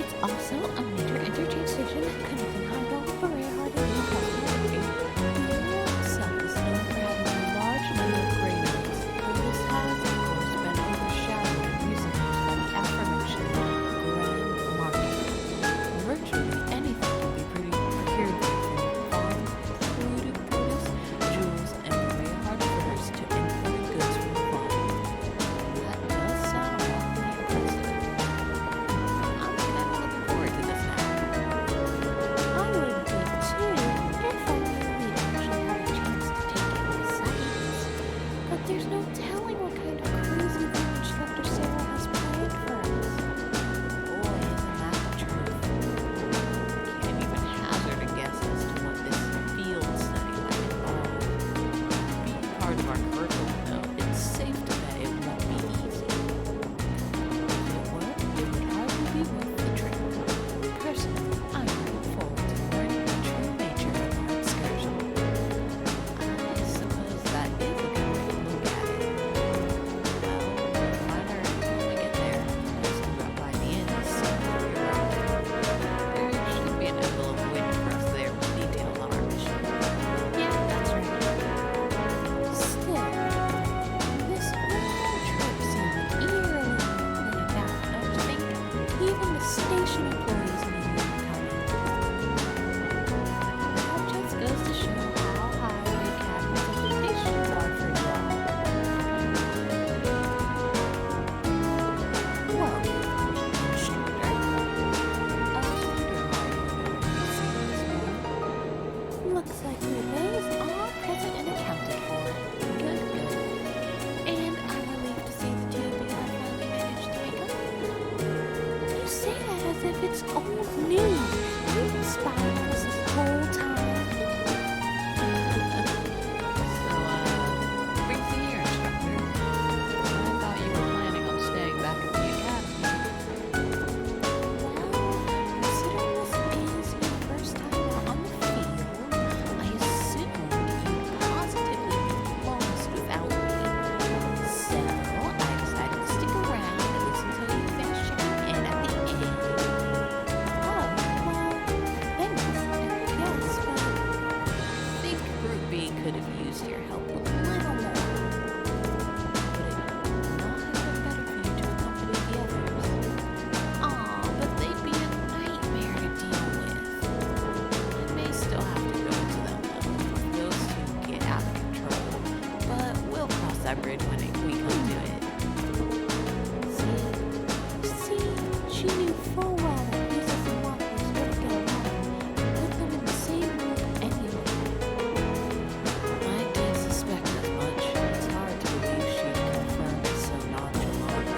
It's also a major interchange station connecting Heimdall, Berehard, and Newcastle. The area itself is known for having a large number of granaries, though this has, of course, been overshadowed in recent years by the aforementioned Grand Market. Virtually anything can be procured there, from farms, food, produce, jewels, and Berehard fritters to imported goods from abroad. That does sound awfully impressive. I'm kind of looking forward to this now. I would be too if I knew we'd actually have a chance to take in the sights. But there's no telling what kind of crazy thing Instructor Sarah has planned for us. Boy, isn't that the truth. Can't even hazard a guess as to what this field study might involve. Being part of our curriculum, though, it's safe to bet it won't be easy. If it were, it would hardly be worth the trip. Personally, I'm looking forward to learning the true nature of our excursion. I suppose that is a good way to look at it. Well, we'll find our answer when we get there. Let's drop by the inn as soon as we arrive. There should be an envelope waiting for us there with details on our mission. Yeah, that's right. Still, this whole trip seems eerily laid out, don't you think? Even the station employees knew we were coming. That just goes to show how high the Academy's expectations are for y'all. Well, instructor, I was wondering why you remembered me seeing this morning. Looks like your days are present and accounted for. Good, good. And I'm relieved to see the two of you have finally managed to make up. You say that as if it's old news. You've been spying on us this whole time. What brings you here, instructor? I thought you were planning on staying back at the academy. Well, considering this is your first time out on the field, I assume you'd positively be lost without me. So I decided to stick around at least until you finish checking in at the inn. Oh, well, thanks, I guess, but I think Group B could have used your help a little more. Would it not have been better for you to accompany the others? Aw, but they'd be a nightmare to deal with. I may still have to go to them though, if those two get out of control. But we'll cross that bridge when we come to it. see, she knew full well that Jesus and Walkers wouldn't get along. Put them in the same group anyway. I did suspect as much. It's hard to believe she'd confirm it so nonchalantly.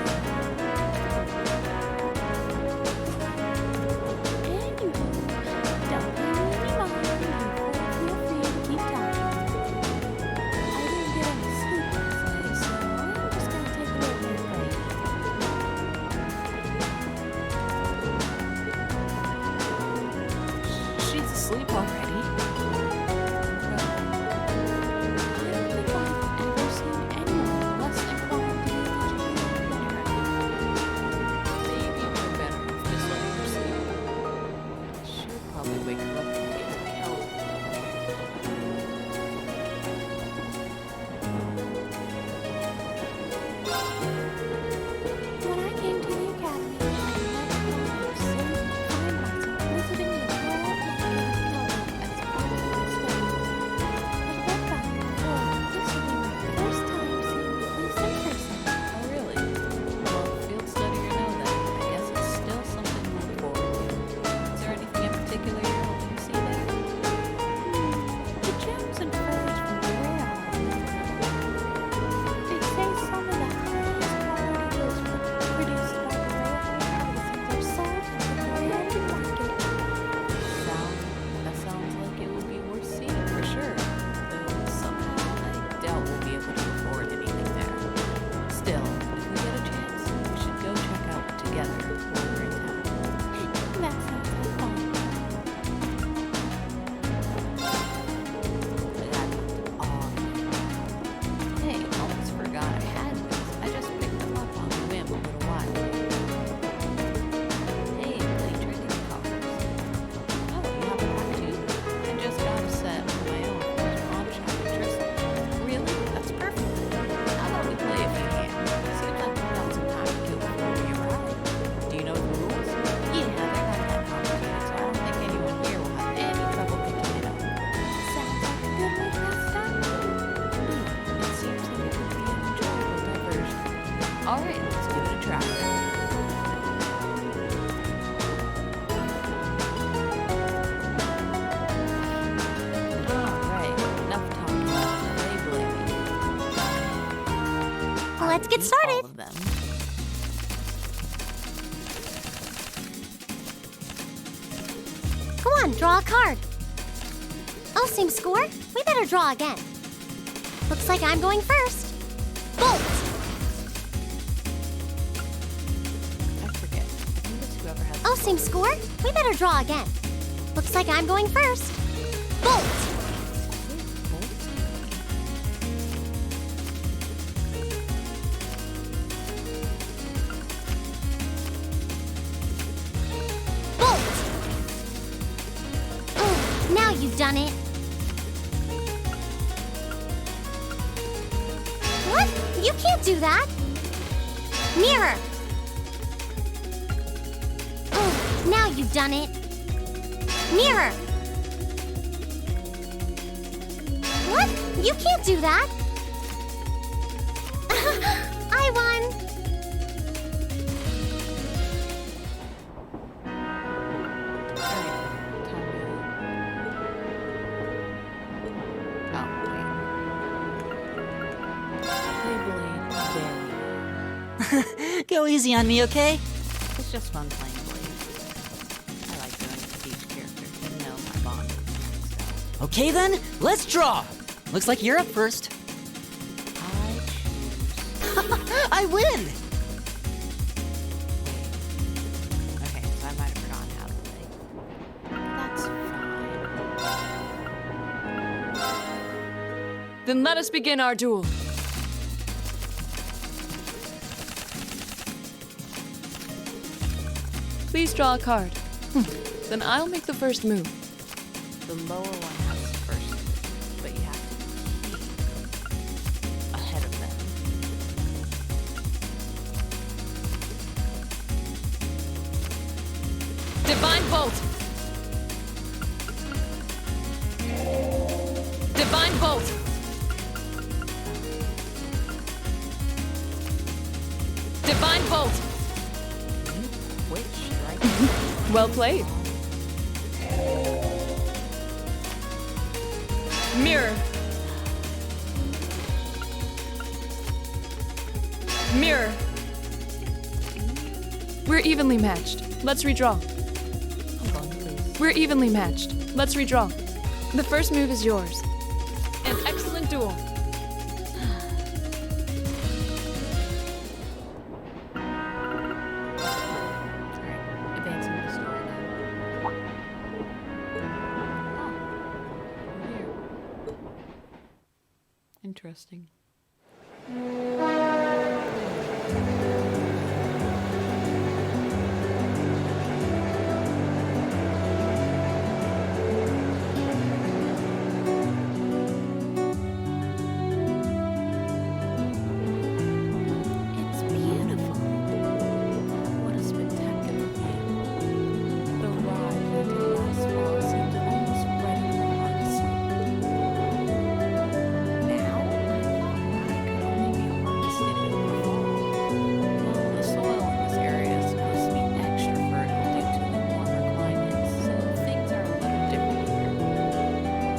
Anywho, don't pay me any mind. You feel free to keep talking. I didn't get any sleep last night, so I'm just gonna take a little bit of break. She's asleep already. I don't think I've ever seen anyone less inclined to be educated than her. Maybe we're better off just letting her sleep. She'll probably wake her up and get some help. When I came to the academy, I never thought I'd soon find myself visiting the world market building tractor. Alright, enough talking about labeling. Let's get All started. of them. Come on, draw a card. Oh, same score? We better draw again. Looks like I'm going first. Bolt! I forget. I think it's whoever has Oh, same score? We better draw again. Looks like I'm going first. Bolt! Bolt! Oh, now you've done it. What? You can't do that. Mirror! Oh, now you've done it. Mirror! What? You can't do that. I won. Go easy on me, okay? It's just fun playing Blaze. I like doing it with each character, even though my bond is maxed out. Okay then, let's draw. Looks like you're up first. I choose. I win! Okay, so I might have forgotten how to play. That's fine. Then let us begin our duel. Please draw a card. Then I'll make the first move. The lower one has the first move, but you have to keep ahead of them. Divine Bolt! Divine Bolt! Divine Bolt! Quit striking. Well played. Mirror. Mirror. We're evenly matched. Let's redraw. Hold on, please. We're evenly matched. Let's redraw. The first move is yours. An excellent duel. Alright, advancing the story now. Oh, we're here. Interesting. It's beautiful. What a spectacular view. The ride that did last fall seemed almost ready for harvesting. Now, I thought rye could only be harvested in the fall. Well, the soil in this area is supposed to be extra fertile due to the warmer climate, so things are a little different here. The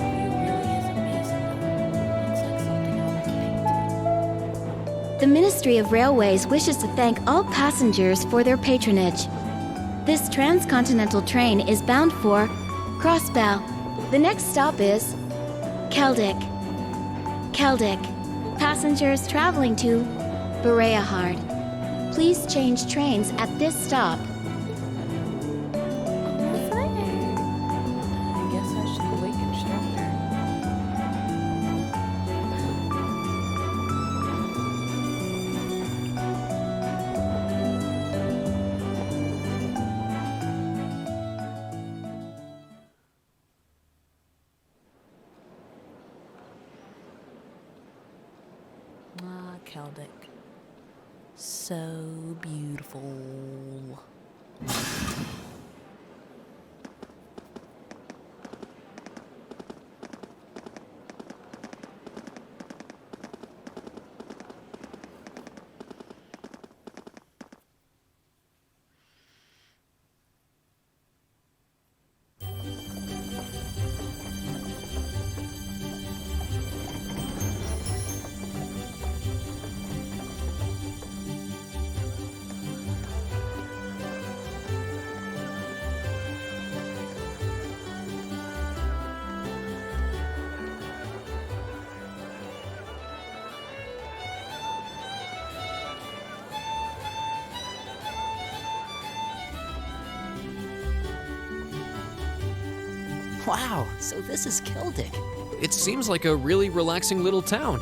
view really is amazing, though. Looks like something out of a painting. The Ministry of Railways wishes to thank all passengers for their patronage. This transcontinental train is bound for Crossbow. The next stop is Keldick. Keldick. Passengers traveling to Bereahard. Please change trains at this stop. I guess I should wake instructor. Ah, Keldick. So beautiful. Wow, so this is Keldick. It seems like a really relaxing little town,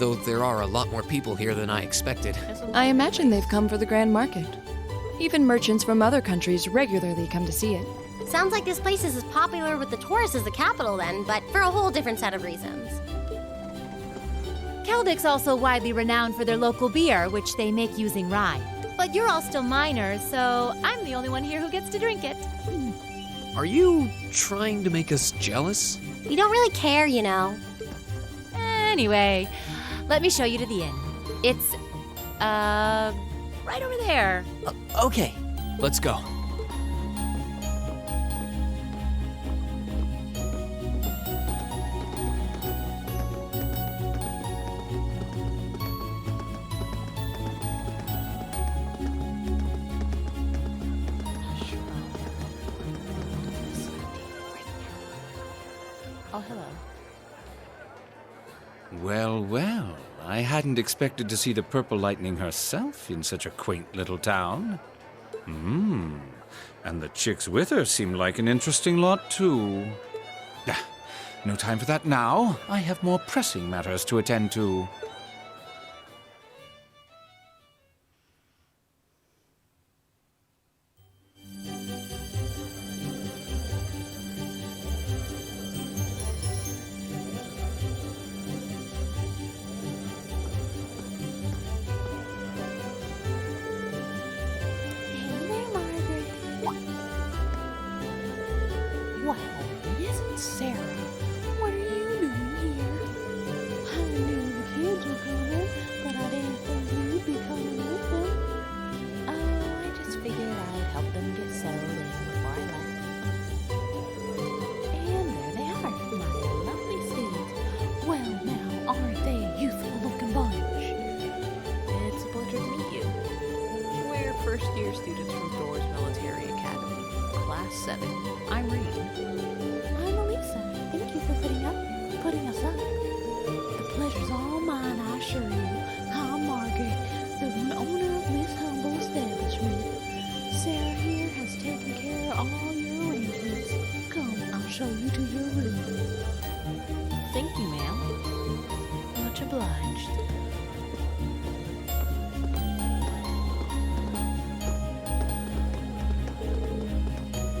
though there are a lot more people here than I expected. I imagine they've come for the Grand Market. Even merchants from other countries regularly come to see it. Sounds like this place is as popular with the tourists as the capital then, but for a whole different set of reasons. Keldick's also widely renowned for their local beer, which they make using rye. But you're all still minors, so I'm the only one here who gets to drink it. Are you trying to make us jealous? We don't really care, you know. Anyway, let me show you to the inn. It's, right over there. Okay. Let's go. Oh, hello. Well, well, I hadn't expected to see the Purple Lightning herself in such a quaint little town. And the chicks with her seem like an interesting lot, too. Ah, no time for that now. I have more pressing matters to attend to. Hey there, Margaret. Well, Mrs. Sarah, what are you doing here? I knew the kids were coming, but I didn't think you'd be coming with them. Oh, I just figured I'd help them get settled in before I left. And there they are, my lovely steeds. Well, now, aren't they a youthful-looking bunch? It's a pleasure to meet you. We're first-year students from Thor's Military Academy, Class 7. I'm Reed. I'm Elisa. Thank you for putting us up. The pleasure's all mine, I assure you. I'm Margaret, the owner of this humble establishment. Sarah here has taken care of all your arrangements. Come, I'll show you to your room. Thank you, ma'am. Much obliged.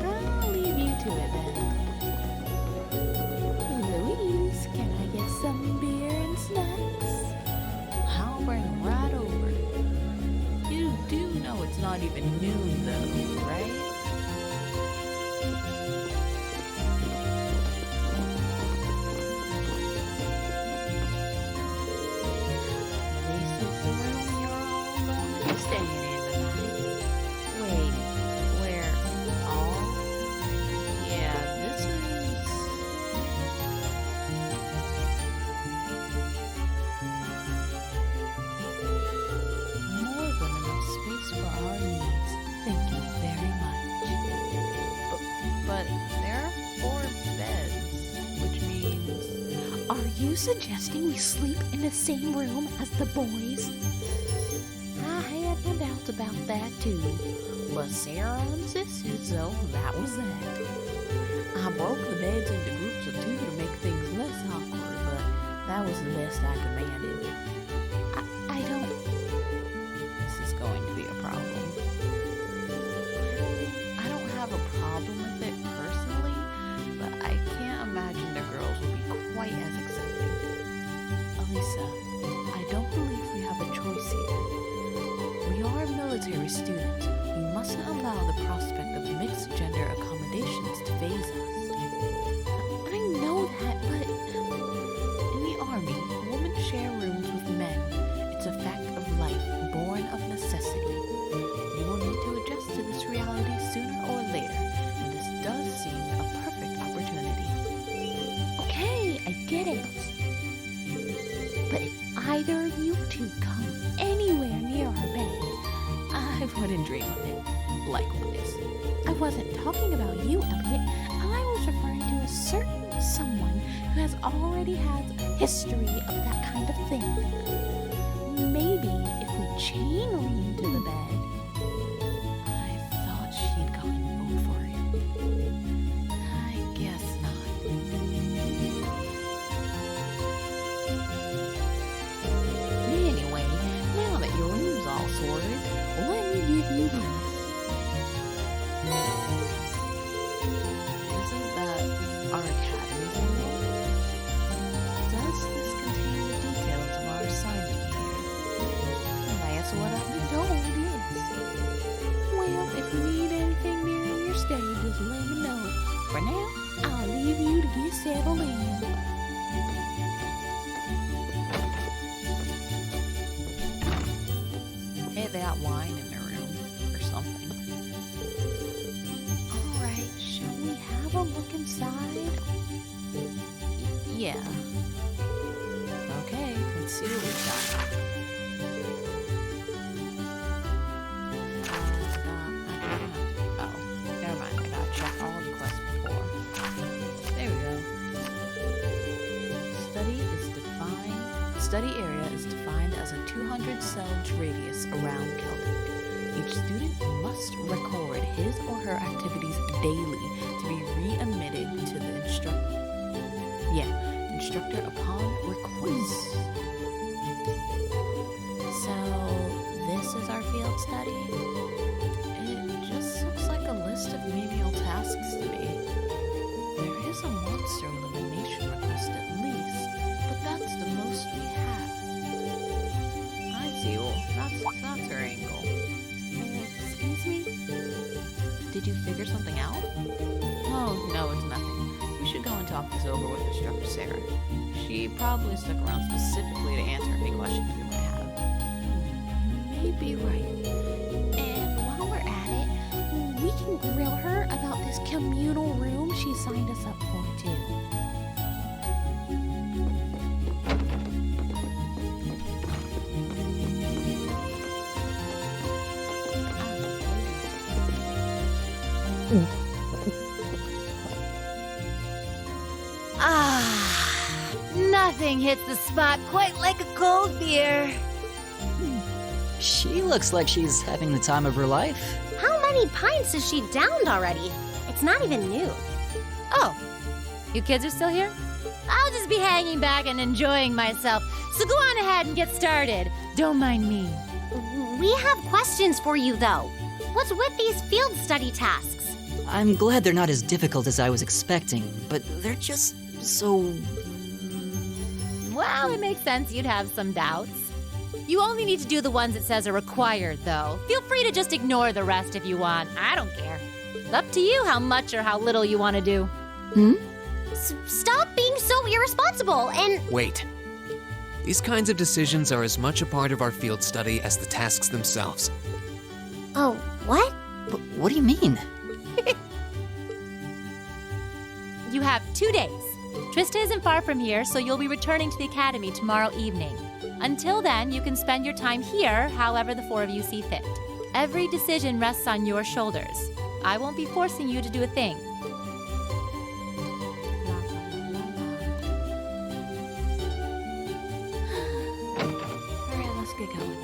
I'll leave you to it then. Louise, can I get some beer and snacks? I'll bring 'em right over. You do know it's not even noon, though, right? This is the room you're all going to be staying in tonight. Wait, where? All? Yeah, this is... more than enough space for our needs. Thank you very much. But there are 4 beds, which means... Are you suggesting we sleep in the same room as the boys? I had my doubts about that too, but Sarah insisted, so that was that. I broke the beds into groups of 2 to make things less awkward, but that was the best I could manage. I don't... This is going to be a problem. I don't have a problem with it personally, but I can't imagine the girls will be quite as accepting. Elisa, I don't believe we have a choice here. We are military students. We mustn't allow the prospect of mixed gender accommodations to phase us. I know that, but... In the army, women share rooms with men. It's a fact of life, born of necessity. You will need to adjust to this reality sooner or later, and this does seem a perfect opportunity. Okay, I get it. But if either of you 2 come anywhere near our bed, I wouldn't dream of it. Likewise. I wasn't talking about you, Elliot. I was referring to a certain someone who has already had a history of that kind of thing. Maybe if we chain Reed to the bed. I thought she'd gotten over it. I guess not. Italy. Hey, they got wine in their room or something. Alright, shall we have a look inside? Yeah. Okay, let's see what we've got. Oh, never mind. I gotta check all of the quests before. There we go. Study area is defined as a 200 cellage radius around Celtic. Each student must record his or her activities daily to be re-emitted to the instructor upon request. So, this is our field study? It just looks like a list of menial tasks to me. There is a monster elimination request at least, but that's the most we have. I see. Well, that's her angle. Excuse me? Did you figure something out? Oh, no, it's nothing. We should go and talk this over with Instructor Sarah. She probably stuck around specifically to answer any questions we might have. You may be right. And while we're at it, we can grill her about this communal room she signed us up for, too. Nothing hits the spot quite like a cold beer. She looks like she's having the time of her life. How many pints has she downed already? It's not even new. Oh, you kids are still here? I'll just be hanging back and enjoying myself. So go on ahead and get started. Don't mind me. We have questions for you, though. What's with these field study tasks? I'm glad they're not as difficult as I was expecting, but they're just so... Well, it makes sense you'd have some doubts. You only need to do the ones it says are required, though. Feel free to just ignore the rest if you want. I don't care. It's up to you how much or how little you want to do. Stop being so irresponsible and... Wait. These kinds of decisions are as much a part of our field study as the tasks themselves. Oh, what? What do you mean? You have 2 days. Trista isn't far from here, so you'll be returning to the academy tomorrow evening. Until then, you can spend your time here however the four of you see fit. Every decision rests on your shoulders. I won't be forcing you to do a thing. Alright, let's get going.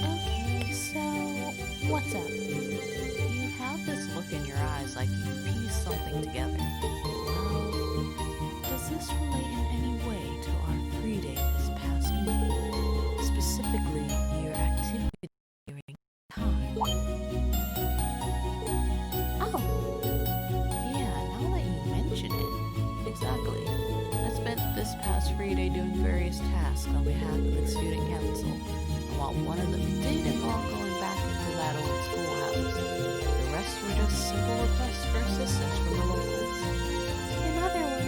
Okay, so what's up? You have this look in your eyes like you pieced something together. Does this relate in any way to our free day this past week? Specifically, your activity during time? Oh, Yeah, now that you mention it. Exactly. I spent this past free day doing various tasks on behalf of the student council. And while one of them did involve going back into that old schoolhouse, the rest were just simple requests for assistance from the locals. in other words,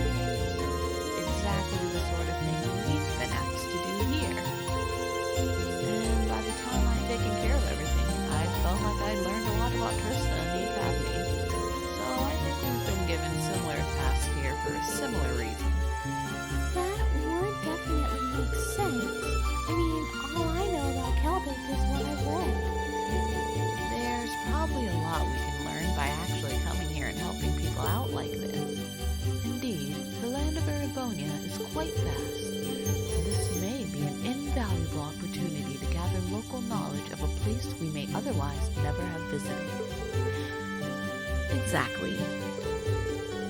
Exactly the sort of thing we've been asked to do here. And by the time I'd taken care of everything, I felt like I'd learned a lot about Trista and the academy. So I think we've been given similar tasks here for a similar reason. that would definitely make sense. I mean, all I know about Celtic is what I've read. There's probably a lot we can learn by actually coming here and helping people out like this. Indeed, the land of Erebonia is quite vast, and this may be an invaluable opportunity to gather local knowledge of a place we may otherwise never have visited. Exactly.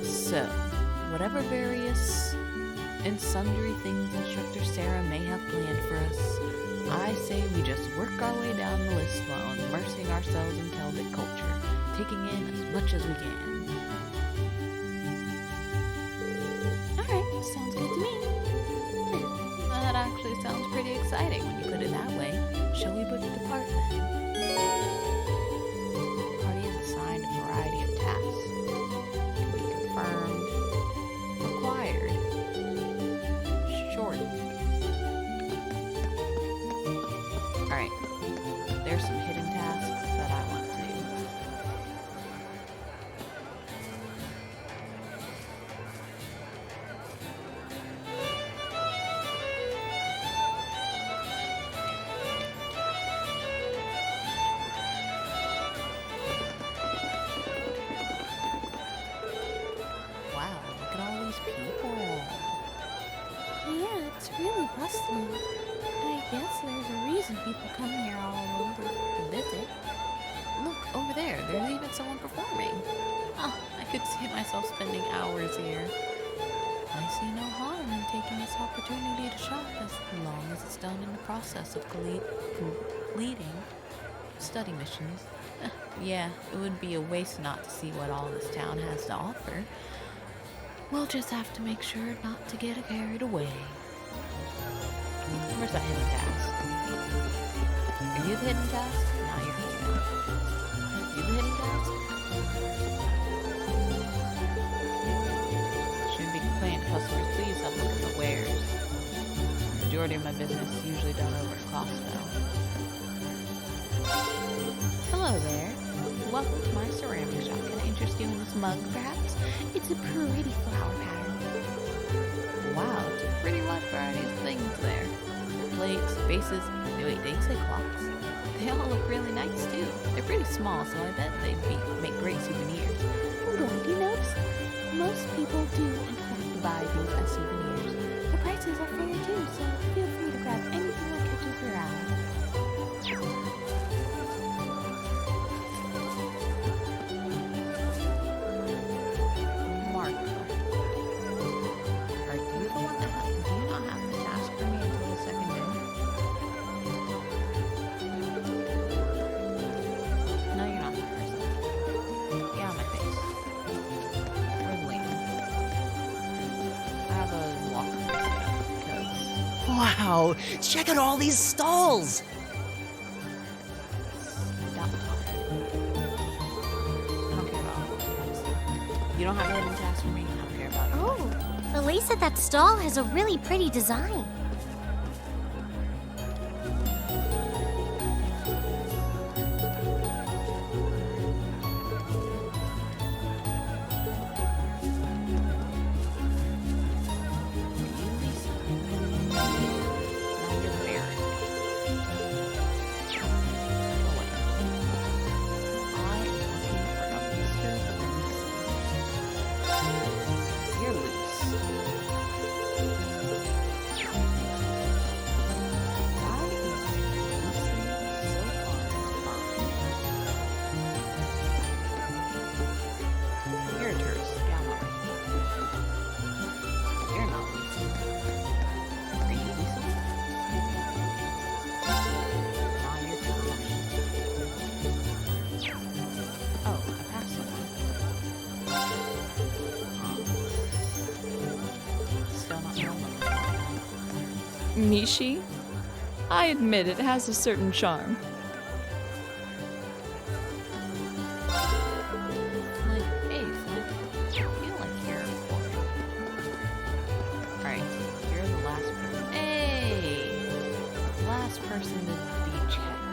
So, whatever various and sundry things Instructor Sarah may have planned for us, I say we just work our way down the list while immersing ourselves in Celtic culture, taking in as much as we can. Alright, sounds good to me. That actually sounds pretty exciting when you put it that way. Shall we book the part then? Party is assigned a variety of tasks. Can be confirmed, required, shortened. Alright, there's some hidden tasks that I want to do. Wow, look at all these people. Yeah, it's really bustling. I guess there's a reason people come here all over to visit. Look, over there, there's even someone performing. Oh, I could see myself spending hours here. I see no harm in taking this opportunity to shop as long as it's done in the process of completing study missions. Yeah, it would be a waste not to see what all this town has to offer. We'll just have to make sure not to get carried away. Where's that hidden task? Are you the hidden task? No, you're not. You the hidden task? Shouldn't be complaining to customers. Please have a look at the wares. The majority of my business is usually done over at Costco. Hello there. Welcome to my ceramic shop. Can I interest you in this mug, perhaps? It's a pretty flower pattern. Wow, it's a pretty wide variety of things there. Plates, vases. Wait, did you say clocks? They all look really nice too. They're pretty small, so I bet they'd make great souvenirs. Glad you noticed. Most people do, in fact, buy these as souvenirs. The prices are fair too, so feel free to grab anything that catches your eye. Marco, are you the one that do you not have the task for me until the second day? No, you're not the person. Get out of my face. Where's Liam? I have a walker because Wow, check out all these stalls! stop talking. I don't care about all this. You don't have a hidden task for me. I don't care about it. Oh, Elisa, that stall has a really pretty design. Nishi? I admit it has a certain charm. Like, hey, Flip, I feel like you're important. Alright, you're the last person. Hey! Last person to be checked.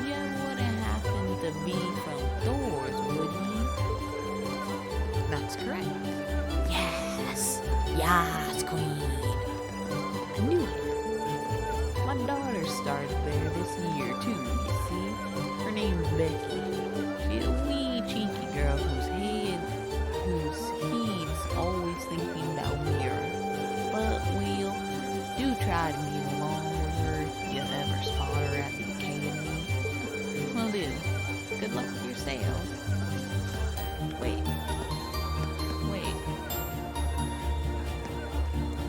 You wouldn't happen to be from Thor's, would you? That's correct. Yes! Yes, Queen! I knew it. My daughter started there this year, too, you see. Her name's Becky. She's a wee cheeky girl whose head's always thinking about Mira. But we'll do try to get along with her if you ever spot her at the academy. Will do. Good luck with your sales. Wait.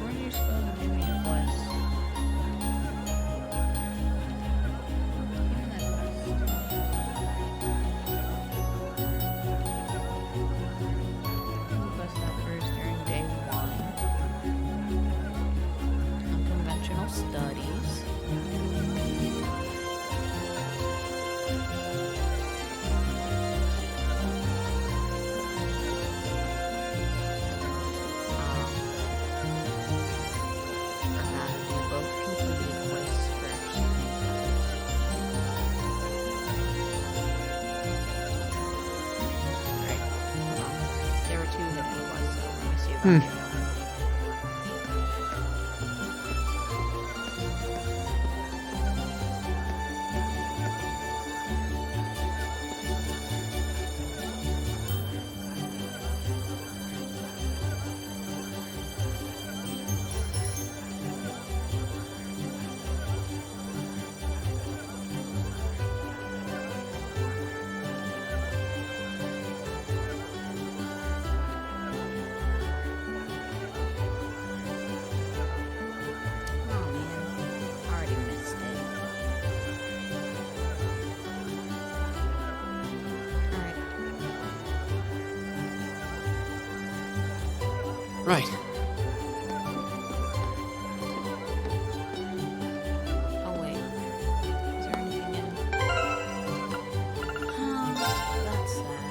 Weren't you supposed to do me a quest? Give me that quest. Oh man, already missed it. Alright. Right. Oh wait. Is there anything in? Oh, that's sad.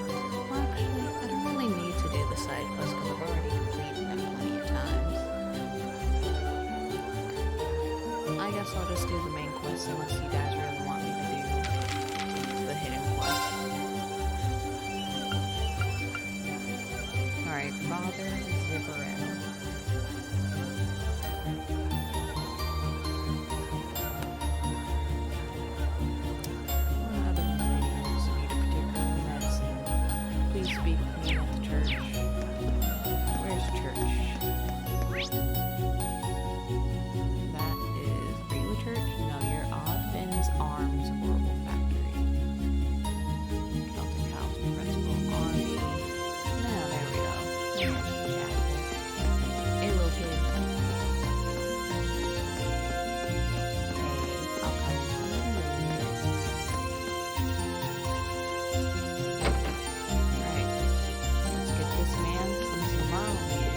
Well, actually, I don't really need to do the side quest because I've already completed them plenty of times. I guess I'll just do the main quest unless you guys really want me to do the hidden quest. Alright, bother Zipperell. What other ingredients need a particular medicine? Please speak with me at the church. Where's church? That is Greenwood Church? No, you're Oddfin's Arms Horrible Factory. Celtic House Principal Army. No, there we go. Here's the chapel. Hey, little kid. Hey, I'll come in for a minute. Right. Let's get this man some marmalade.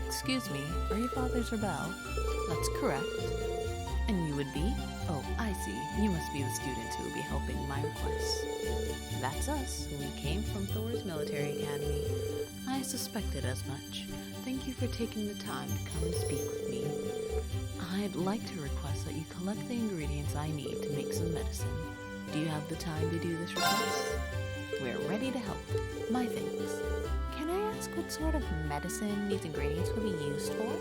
Excuse me, are you Father Zerbel? That's correct. And you would be? Oh, I see. You must be the student who will be helping my request. That's us. We came from Thor's Military Academy. I suspected as much. Thank you for taking the time to come and speak with me. I'd like to request that you collect the ingredients I need to make some medicine. Do you have the time to do this request? We're ready to help. My thanks. Can I ask what sort of medicine these ingredients will be used for?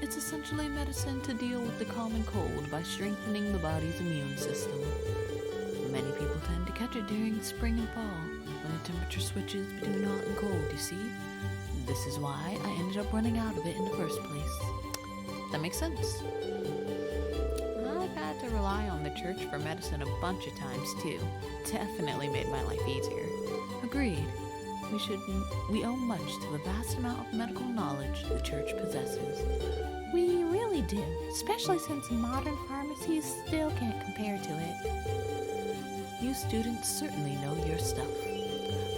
It's essentially medicine to deal with the common cold by strengthening the body's immune system. Many people tend to catch it during spring and fall, when the temperature switches between hot and cold, you see? This is why I ended up running out of it in the first place. That makes sense. I've had to rely on the church for medicine a bunch of times too. Definitely made my life easier. Agreed. We owe much to the vast amount of medical knowledge the church possesses. We really do, especially since modern pharmacies still can't compare to it. You students certainly know your stuff.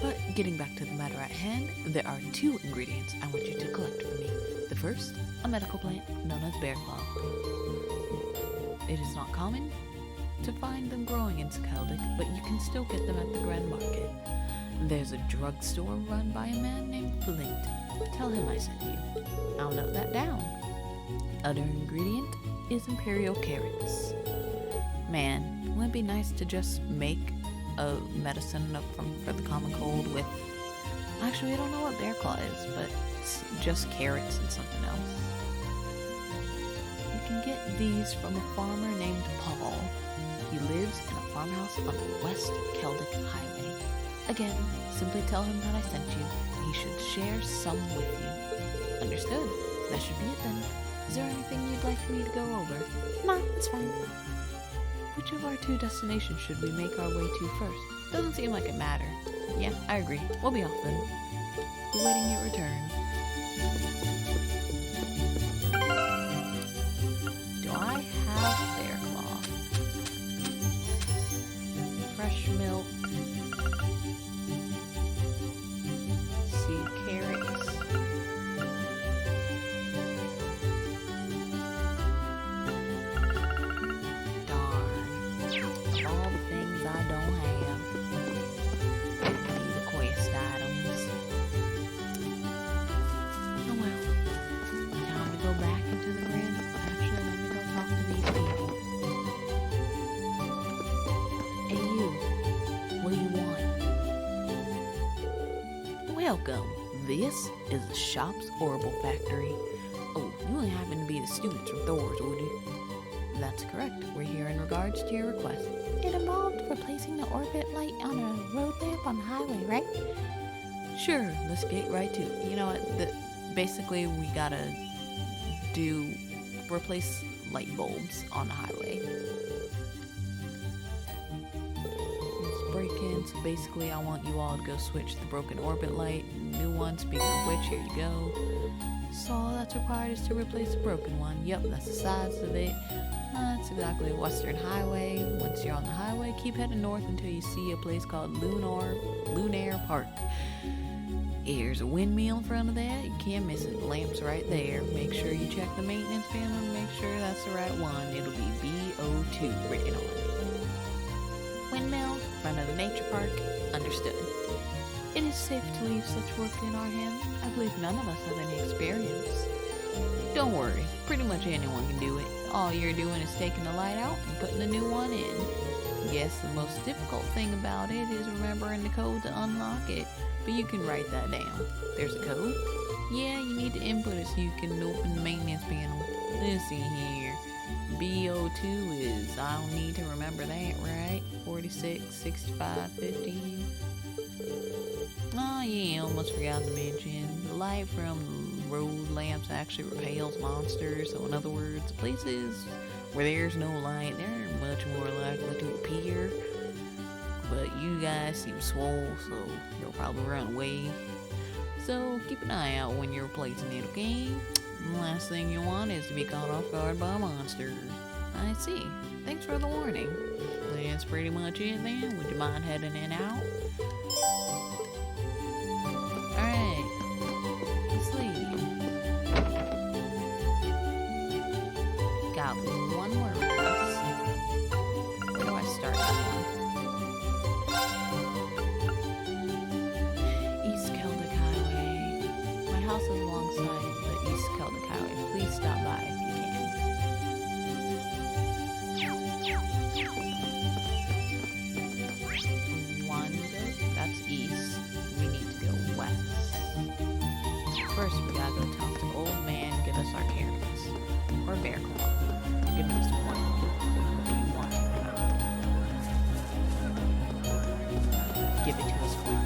But getting back to the matter at hand, there are 2 ingredients I want you to collect for me. The first, a medical plant known as bear claw. It is not common to find them growing in Skeldig, but you can still get them at the Grand Market. There's a drugstore run by a man named Flint. Tell him I sent you. I'll note that down. Other ingredient is imperial carrots. Man, wouldn't it be nice to just make a medicine for the common cold with... Actually, I don't know what bear claw is, but it's just carrots and something else. You can get these from a farmer named Paul. He lives in a farmhouse on the West Celtic Highway. Again, simply tell him that I sent you. He should share some with you. Understood. That should be it then. Is there anything you'd like me to go over? No, it's fine. Which of our 2 destinations should we make our way to first? Doesn't seem like it mattered. Yeah, I agree. We'll be off then. Awaiting your return. Do I have bear claw? Fresh milk. Seed carrots. All the things I don't have. Need the quest items. Oh well. Time to go back into the grand. Actually, let me go talk to these people. Hey you. Welcome. This is the shop's orbital factory. Oh, you wouldn't happen to be the students from Thor's, would you? That's correct. We're here in regards to your request. It involved replacing the orbit light on a road lamp on the highway, right? Sure, let's get right to it. You know what? Basically, we gotta replace light bulbs on the highway. Let's break in. So basically, I want you all to go switch the broken orbit light. New one. Speaking of which, here you go. So all that's required is to replace the broken one. Yep, that's the size of it. That's exactly Western Highway. Once you're on the highway, keep heading north until you see a place called Lunaire Park. There's a windmill in front of that. You can't miss it. The lamp's right there. Make sure you check the maintenance panel and make sure that's the right one. It'll be BO2 written on it. Windmill, front of the nature park. Understood. It is safe to leave such work in our hands. I believe none of us have any experience. Don't worry. Pretty much anyone can do it. All you're doing is taking the light out and putting a new one in. Yes, the most difficult thing about it is remembering the code to unlock it. But you can write that down. There's a code. Yeah, you need to input it so you can open the maintenance panel. Let's see here. BO2 is, I don't need to remember that, right? 46, 65, 15. Oh yeah, almost forgot to mention. The light from road lamps actually repels monsters. So in other words, places where there's no light, they're much more likely to appear. But you guys seem swole, so they'll probably run away. So keep an eye out when you're replacing it, okay? And the last thing you want is to be caught off guard by a monster. I see. Thanks for the warning. That's pretty much it then. Would you mind heading in out? Alright. Let's leave. Got one more request. Where do I start that one? House is alongside the East Celtic Highway. Please stop by if you can. Wanda, that's east. We need to go west. First, we gotta go talk to old man, give us our carrots. Or bear claw. Give me this one. What do you want? Give it to us, friend.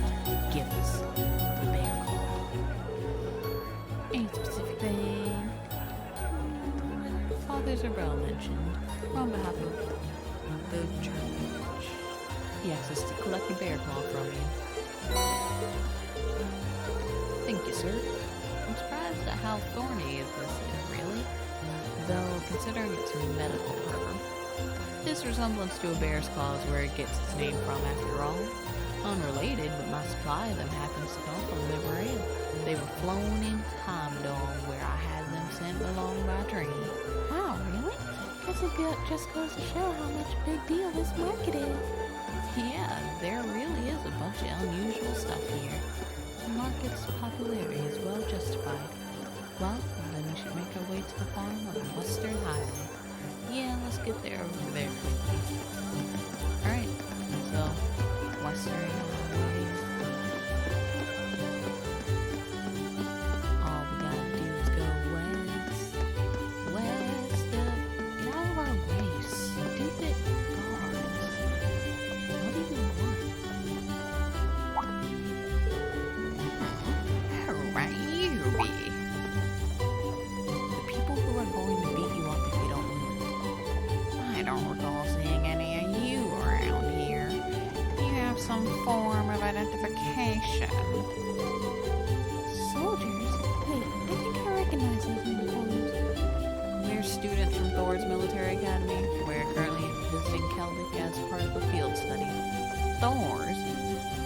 Give us the bear claw. Any specific thing? Father Zabel mentioned on behalf of the church. He asked us to collect the bear claw from you. Thank you, sir. I'm surprised at how thorny this is, really. Though, considering its medical herb, this resemblance to a bear's claw is where it gets its name from after all. Unrelated, but my supply of them happens to come from Liverale. They were flown in Heimdall, where I had them sent along by train. Wow, really? Guess it just goes to show how much a big deal this market is. Yeah, there really is a bunch of unusual stuff here. The market's popularity is well justified. Well, then we should make our way to the farm on the Western Highway. Yeah, let's get there over there quickly. Alright, so Western Highway. All we gotta do is go west. West up. Get out of our way, stupid guards. What do you want? Alright, you be. The people who are going to beat you up if you don't move. I don't recall seeing any of you around here. You have some form of identification. Soldiers? Wait, I think I recognize those uniforms. We're students from Thor's Military Academy. We're currently visiting Celtic as part of a field study. Thor's?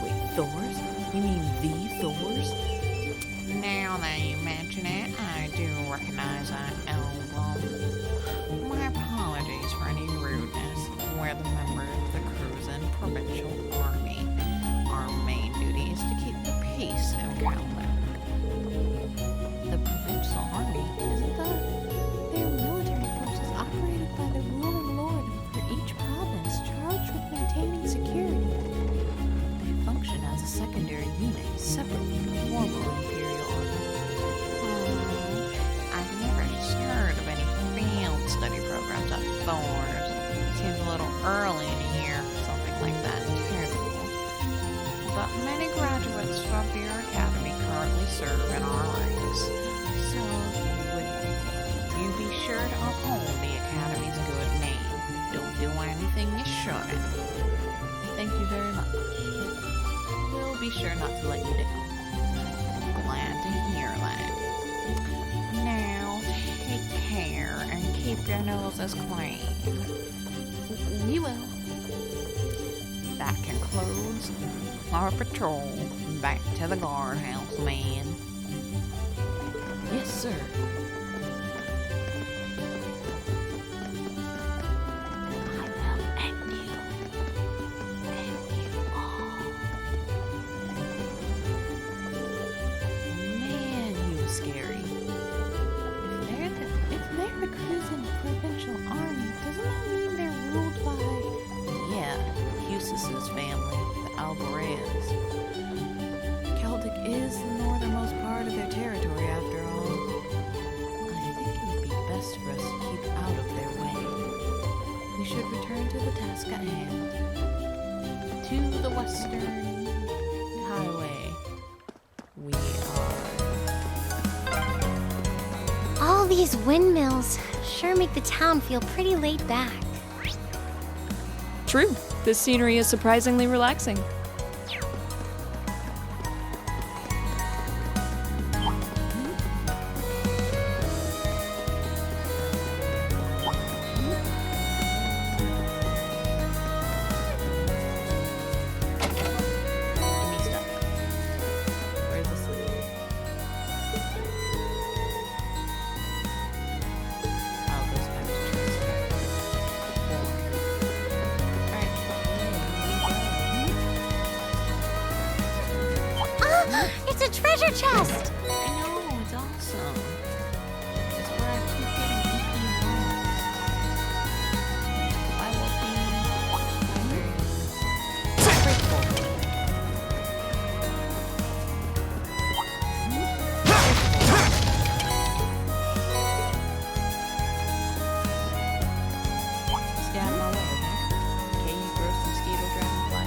Wait, Thor's? You mean the Thor's? Now that you mention it, I do recognize that emblem. My apologies for any rudeness. We're the members of the Cruisin' Provincial Army. Our main duty is to keep the peace in Celtic. The Provincial Army? Isn't that? They're military forces operated by the ruling lord for each province, charged with maintaining security. They function as a secondary unit, separate from the Thorns. Seems a little early in the year for something like that, too. But many graduates from your academy currently serve in our ranks. So you be sure to uphold the academy's good name. Don't do anything you shouldn't. Thank you very much. We'll be sure not to let you down. Glad to hear that. Now, take care and keep your noses clean. We will. That concludes our patrol. Back to the guardhouse, man. Yes, sir. Man, he was scary. If they're the Cruisin' Provincial Army, doesn't that mean they're ruled by... Yeah, Husis's family, the Alvarez. Celtic is the northernmost part of their territory, after all. I think it would be best for us to keep out of their way. We should return to the task at hand. To the western highway. We are... All these windmills sure make the town feel pretty laid back. True. This scenery is surprisingly relaxing. Give me stuff. Where's the sleeve? Oh, it goes back to Trista. Ah! It's a treasure chest! I know, it's awesome. It's where I keep getting EP ones. I will be very grateful. Stay out of my way, okay? Okay, you gross mosquito dragonfly.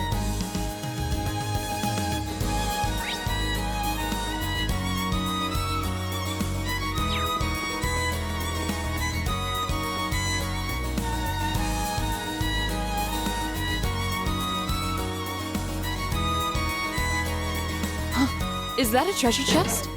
Is that a treasure chest?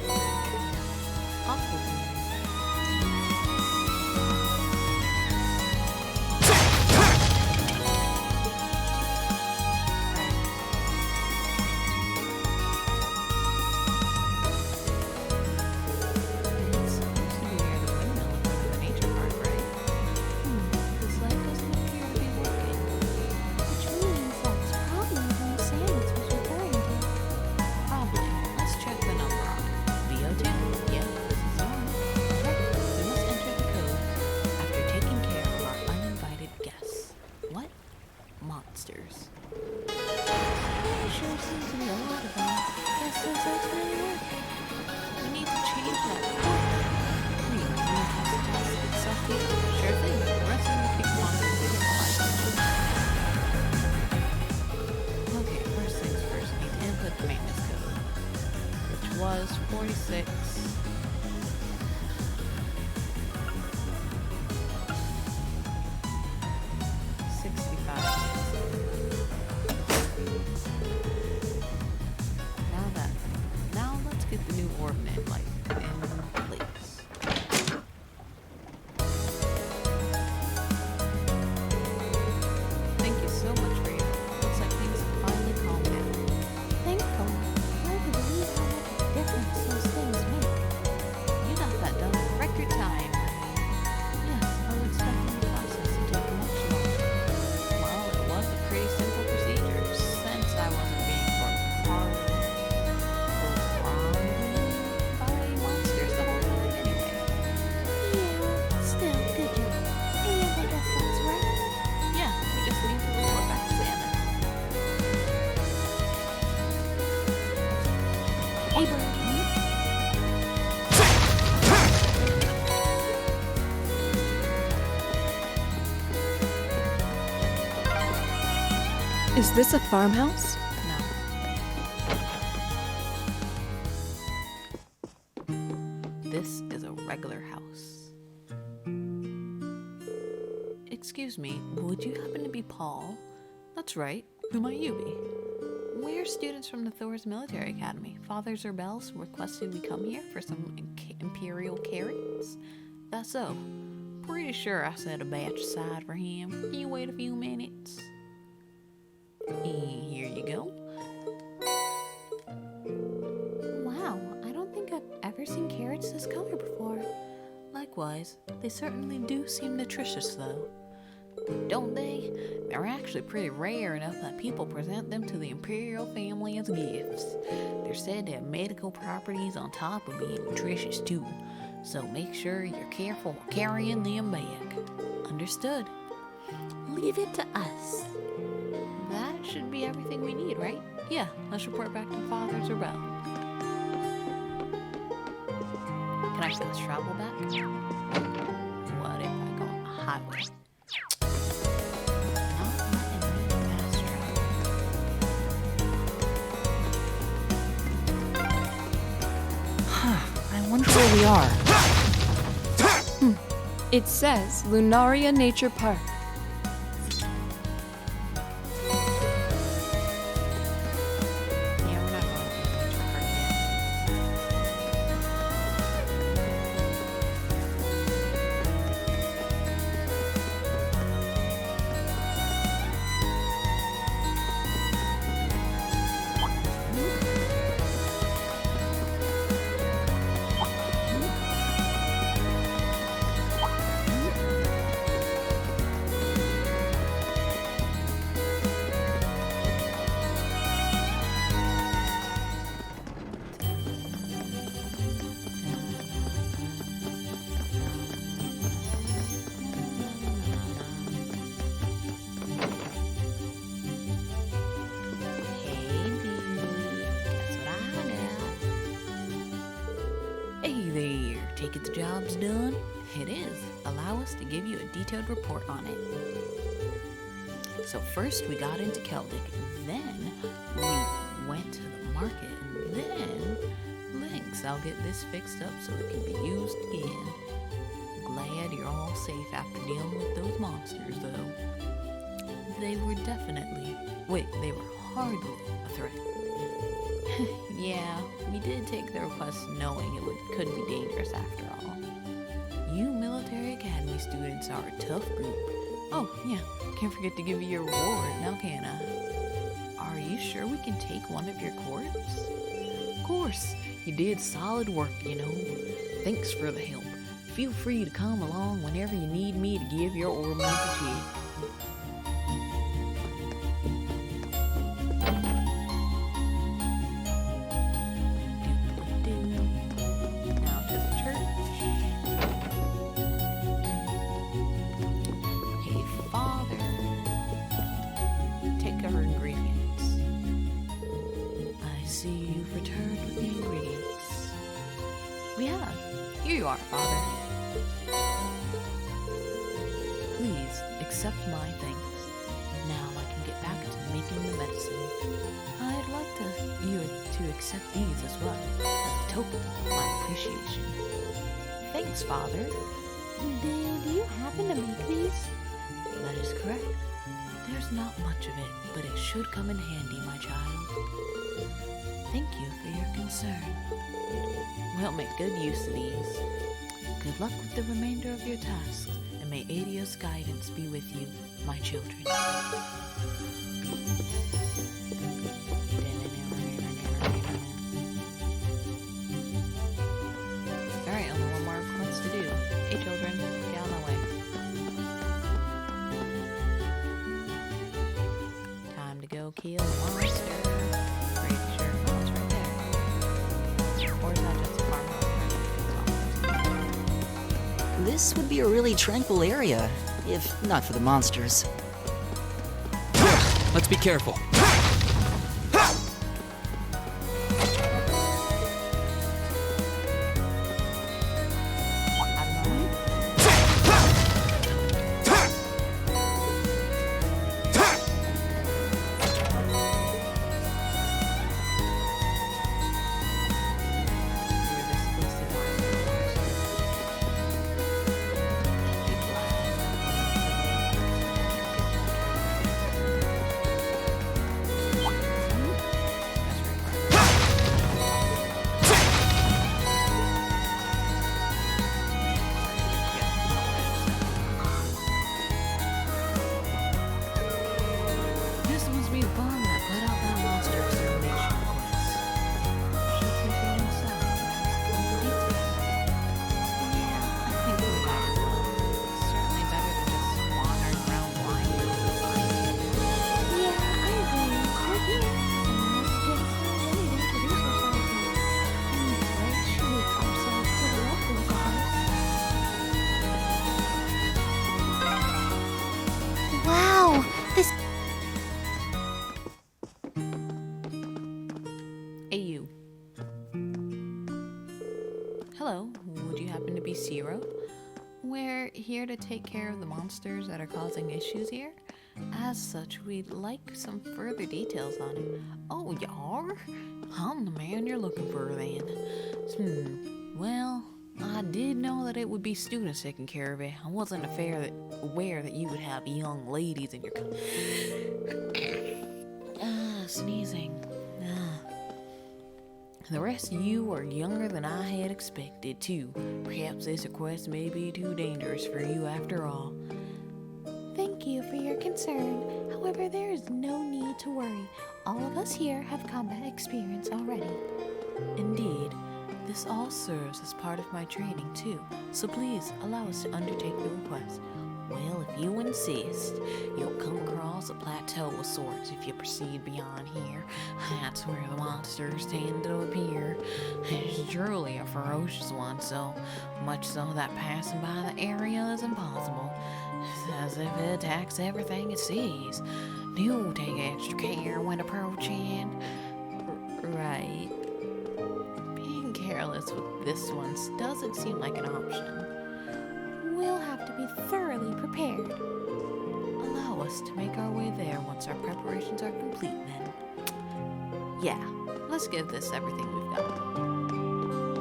It's supposed to be near the windmill in front of the nature park, right? This light doesn't appear to be working. Which means that's probably who Samus was referring to. Probably. Let's check the number on it. VO2? Yeah, this is the one. Alright, we must enter the code after taking care of our uninvited guests. What? Monsters. There sure seems to be a lot of them. Guess those lights really working. We need to change that code. We need to test itself here. Sure thing. The rest of them keep monsters with the license. Okay, first things first. We need to input the maintenance code, which was 46. Now let's get the new orbit light in place. Thank you so much for your help. Looks like things have finally calmed down. Thankfully, hard to believe how much of a difference those things make. You got that done in record time. Yes, I was expecting the process to take much longer. Well, it was a pretty simple procedure since I wasn't being bombarded by Is this a farmhouse? No. This is a regular house. Excuse me, would you happen to be Paul? That's right. Who might you be? We're students from the Thor's Military Academy. Father Zerbels requested we come here for some imperial carrots. That's so. Pretty sure I set a batch aside for him. Can you wait a few minutes? And here you go. Wow, I don't think I've ever seen carrots this color before. Likewise, they certainly do seem nutritious though. Don't they? They're actually pretty rare enough that people present them to the imperial family as gifts. They're said to have medical properties on top of being nutritious too. So make sure you're careful while carrying them back. Understood? Leave it to us. That should be everything we need, right? Yeah, let's report back to Father Zerbel. Can I fast travel back? What if I go on the highway? Not letting me fast travel. I wonder where we are. It says Lunaria Nature Park. Yeah, we're not going to the nature park Take it the job's done? It is. Allow us to give you a detailed report on it. So first we got into Celtic, then we went to the market, and then Lynx. I'll get this fixed up so it can be used again. Glad you're all safe after dealing with those monsters, though. They were hardly a threat. Yeah, we did take the request knowing could be dangerous after all. You Military Academy students are a tough group. Oh, yeah, can't forget to give you your reward, now can I? Are you sure we can take one of your corps? Of course, you did solid work, you know. Thanks for the help. Feel free to come along whenever you need me to give your orb a cheer. Here you are, Father. Please accept my thanks. Now I can get back to making the medicine. I'd like you to accept these as well, as a token of my appreciation. Thanks, Father. Do you happen to make these? That is correct. There's not much of it, but it should come in handy, my child. Thank you for your concern. We'll make good use of these. Good luck with the remainder of your tasks, and may Adios' guidance be with you, my children. Alright, only one more quest to do. Hey children, get out of my way. Time to go kill a monster. Pretty sure it's right there. Or is that just a farmhouse? This would be a really tranquil area, if not for the monsters. Let's be careful. Zero. We're here to take care of the monsters that are causing issues here. As such, we'd like some further details on it. Oh, you are? I'm the man you're looking for then. Well, I did know that it would be students taking care of it. I wasn't aware that you would have young ladies in your... sneezing. The rest of you are younger than I had expected, too. Perhaps this request may be too dangerous for you after all. Thank you for your concern. However, there is no need to worry. All of us here have combat experience already. Indeed. This all serves as part of my training, too. So please, allow us to undertake the request. Well, if you insist, you'll come across a plateau of sorts if you proceed beyond here. That's where the monsters tend to appear. It's truly a ferocious one, so much so that passing by the area is impossible. It's as if it attacks everything it sees. Do take extra care when approaching. Right. Being careless with this one doesn't seem like an option. We'll have to be thoroughly prepared. Allow us to make our way there once our preparations are complete, then. Yeah, let's give this everything we've got.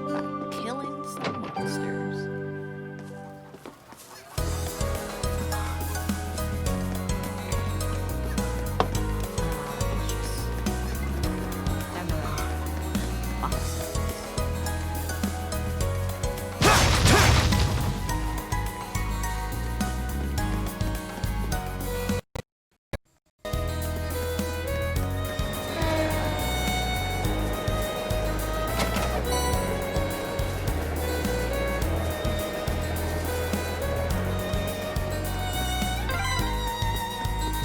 By killing some monsters.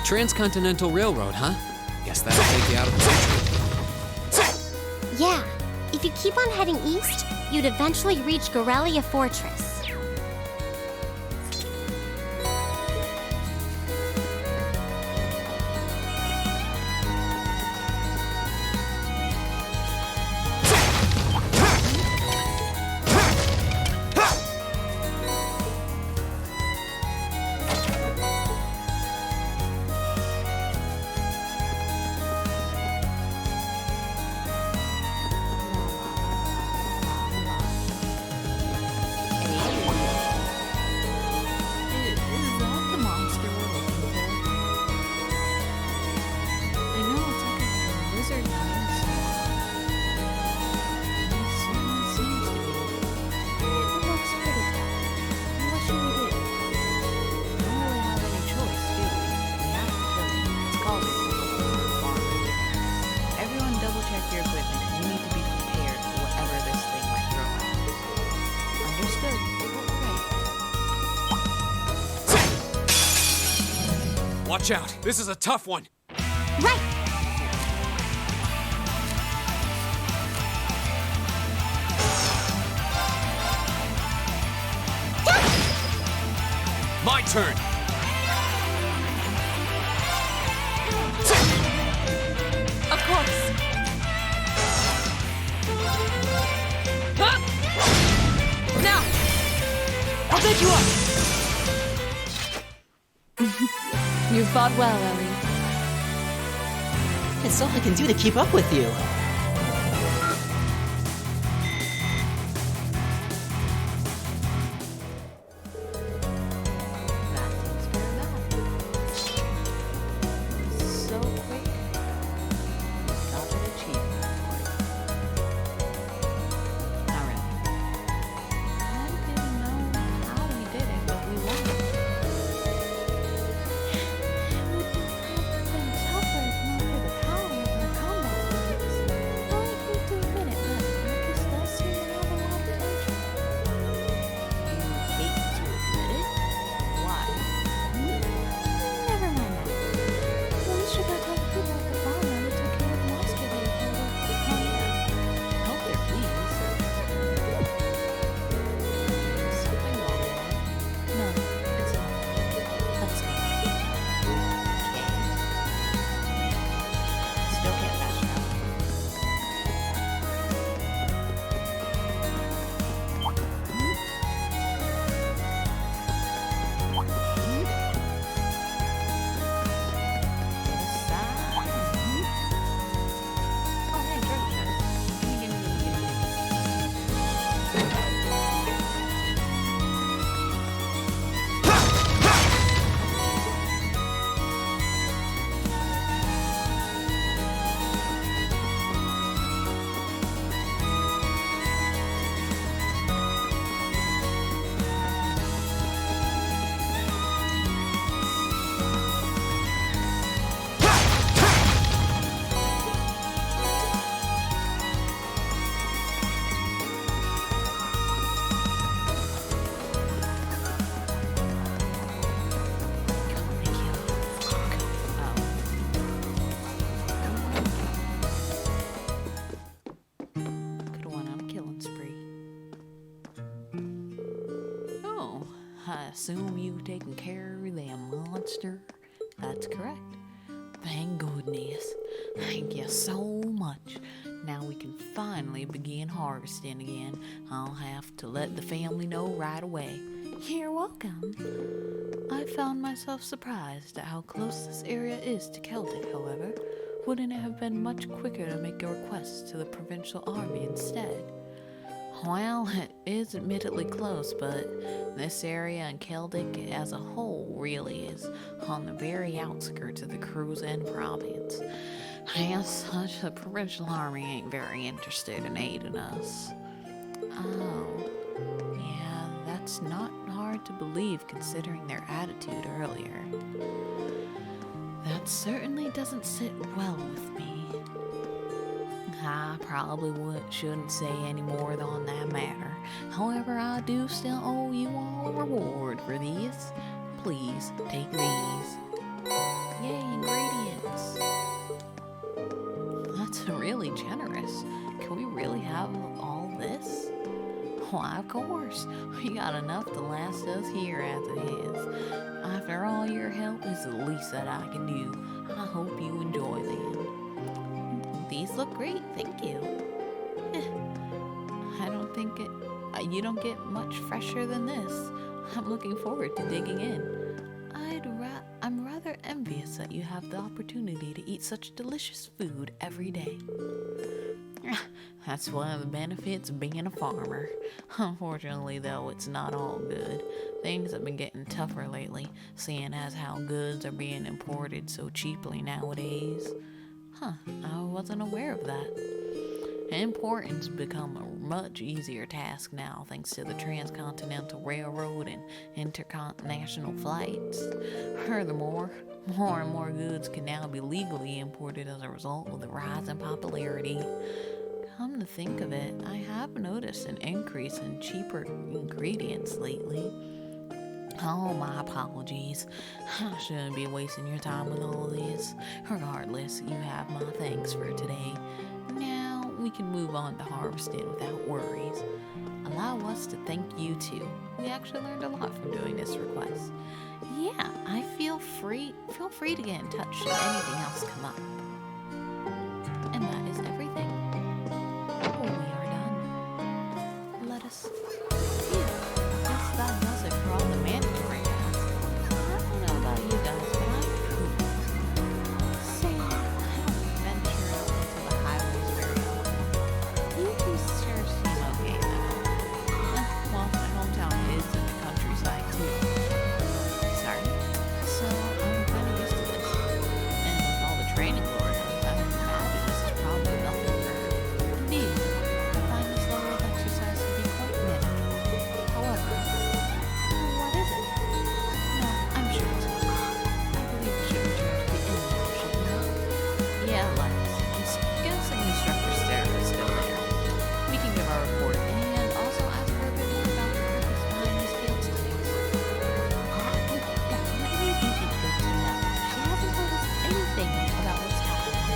Transcontinental Railroad, huh? Guess that'll take you out of the country. Yeah, if you keep on heading east, you'd eventually reach Gorelia Fortress. Watch out! This is a tough one! Right! My turn! Of course! Now! I'll pick you up! You fought well, Ellie. It's all I can do to keep up with you. So quick. Got an achievement for you. Not really. I didn't know how we did it, but we won. It would have been tougher if not for the power of our combat boots. I assume you've taken care of that monster? That's correct. Thank goodness. Thank you so much. Now we can finally begin harvesting again. I'll have to let the family know right away. You're welcome. I found myself surprised at how close this area is to Celtic, however. Wouldn't it have been much quicker to make a request to the provincial army instead? Well, it is admittedly close, but this area and Celtic as a whole really is on the very outskirts of the Cruz-End province. As such, the provincial army ain't very interested in aiding us. Oh, yeah, that's not hard to believe considering their attitude earlier. That certainly doesn't sit well with me. I probably shouldn't say any more on that matter. However, I do still owe you all a reward for this. Please take these. Yay, ingredients. That's really generous. Can we really have all this? Why, of course. We got enough to last us here as it is. After all your help is the least that I can do. I hope you enjoy them. These look great, thank you. I don't think you don't get much fresher than this. I'm looking forward to digging in. I'm rather envious that you have the opportunity to eat such delicious food every day. That's one of the benefits of being a farmer. Unfortunately, though, it's not all good. Things have been getting tougher lately, seeing as how goods are being imported so cheaply nowadays. I wasn't aware of that. Importing's become a much easier task now thanks to the transcontinental railroad and intercontinental flights. Furthermore, more and more goods can now be legally imported as a result of the rise in popularity. Come to think of it, I have noticed an increase in cheaper ingredients lately. Oh, my apologies. I shouldn't be wasting your time with all of this. Regardless, you have my thanks for today. Now we can move on to harvesting without worries. Allow us to thank you too. We actually learned a lot from doing this request. Yeah, I feel free to get in touch should anything else come up. And that is everything. Oh, we are done. Let us see. I guess that does it for all the mandatory tasks. I don't know about you guys, but I'm pooped. So, I don't venture out into the highways very often. You two sure seem okay though. Well, my hometown is in the countryside too. Sorry. So, I'm kind of used to this. And with all the training Lord has, I would imagine this is probably nothing for her. Indeed, I find this level of exercise to be quite manageable. However, what is it? No, I'm sure it's not. I believe we should return to the inn now, should we not? Yeah, let's. I'm guessing Instructor Sarah is still there. We can give our report and also ask her a bit more about the purpose behind these field studies. That would definitely be good to know. She hasn't told us anything about what's happening.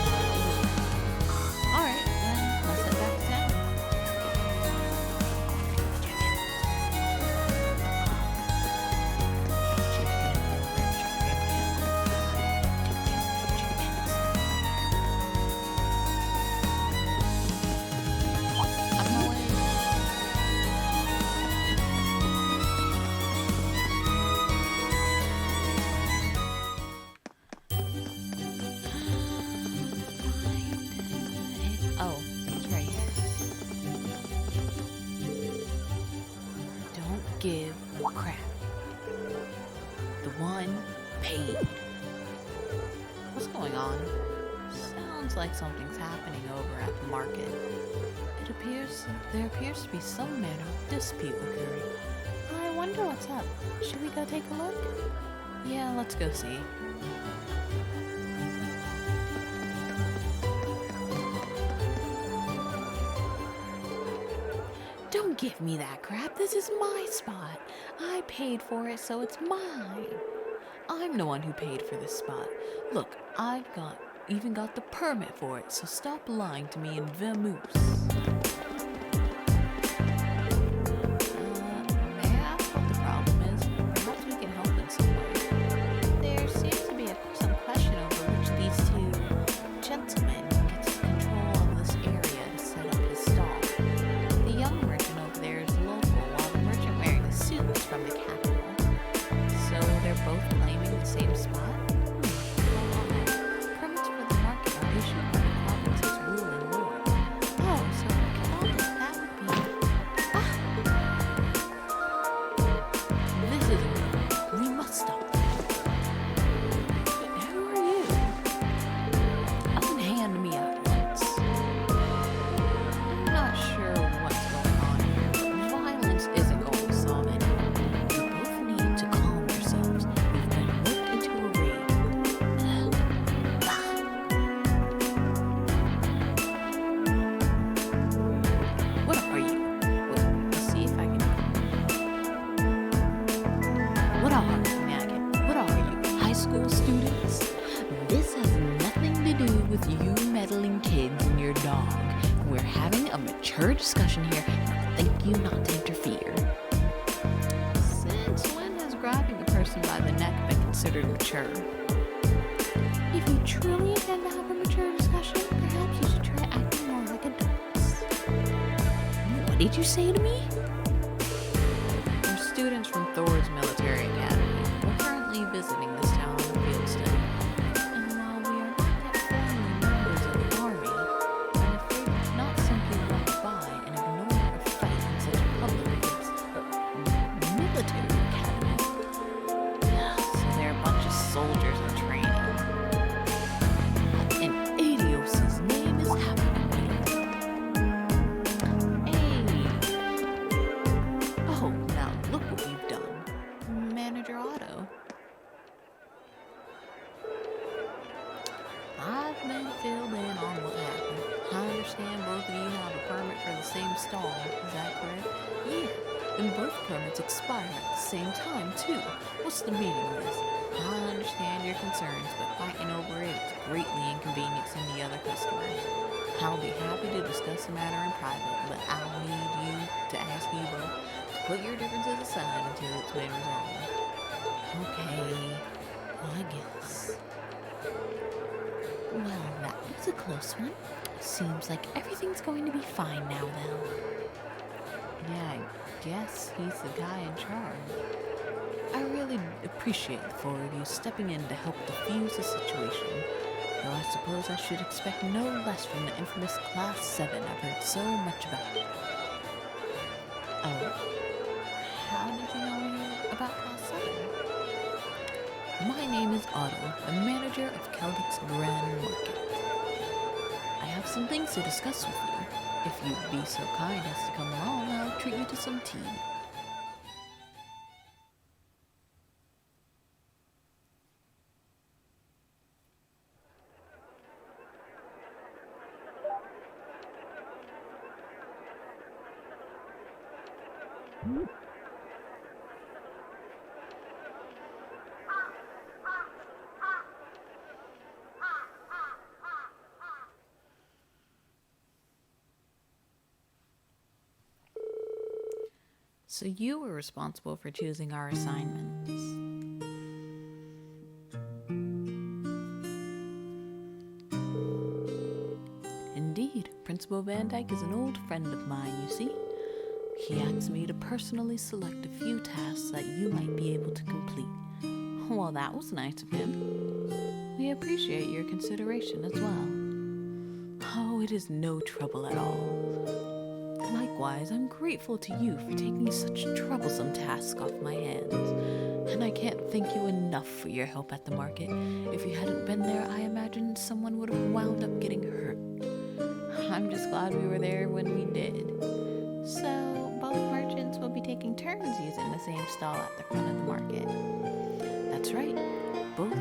Alright, then let's head back to town. I'm away. Oh, it's right here. Don't give a crap. The one paid. What's going on? Sounds like something's happening over at the market. There appears to be some manner of dispute occurring. I wonder what's up. Should we go take a look? Yeah, let's go see. Don't give me that crap. This is my spot. I paid for it, so it's mine. I'm the one who paid for this spot. Look, I've even got the permit for it, so stop lying to me in vamoose. May I ask what the problem is? mature discussion here, and I thank you not to interfere. Since when has grabbing a person by the neck been considered mature? If you truly intend to have a mature discussion, perhaps you should try acting more like adults. What did you say to me? We're students from Thor's Military Academy. We're currently visiting this town on a field study. And while we are not yet formally members of the Army, I'm afraid we cannot simply walk by and ignore a fight in such a public military academy. So they're a bunch of soldiers in training. And Adios' name is happening. Hey! Oh, now look what we've done. Manager Otto. I've been filled in on what happened. I understand both of you have a permit for the same stall. Is that correct? Yeah. And both permits expire at the same time, too. What's the meaning of this? I understand your concerns, but fighting over it is greatly inconveniencing the other customers. I'll be happy to discuss the matter in private, but I'll need you to ask you both to put your differences aside until it's been resolved. Okay, I guess. Well, that was a close one. Seems like everything's going to be fine now, though. Yeah, I guess he's the guy in charge. I really appreciate the four of you stepping in to help defuse the situation, though I suppose I should expect no less from the infamous Class 7 I've heard so much about. Oh, how did you know about Class 7? My name is Otto, the manager of Celtic's Grand Market. I have some things to discuss with you. If you'd be so kind as to come along, I'll treat you to some tea. So you were responsible for choosing our assignments. Indeed, Principal Van Dyke is an old friend of mine, you see. He asked me to personally select a few tasks that you might be able to complete. Well, that was nice of him. We appreciate your consideration as well. Oh, it is no trouble at all. Likewise, I'm grateful to you for taking such troublesome tasks off my hands. And I can't thank you enough for your help at the market. If you hadn't been there, I imagine someone would have wound up getting hurt. I'm just glad we were there when we did. So, both merchants will be taking turns using the same stall at the front of the market. That's right. Both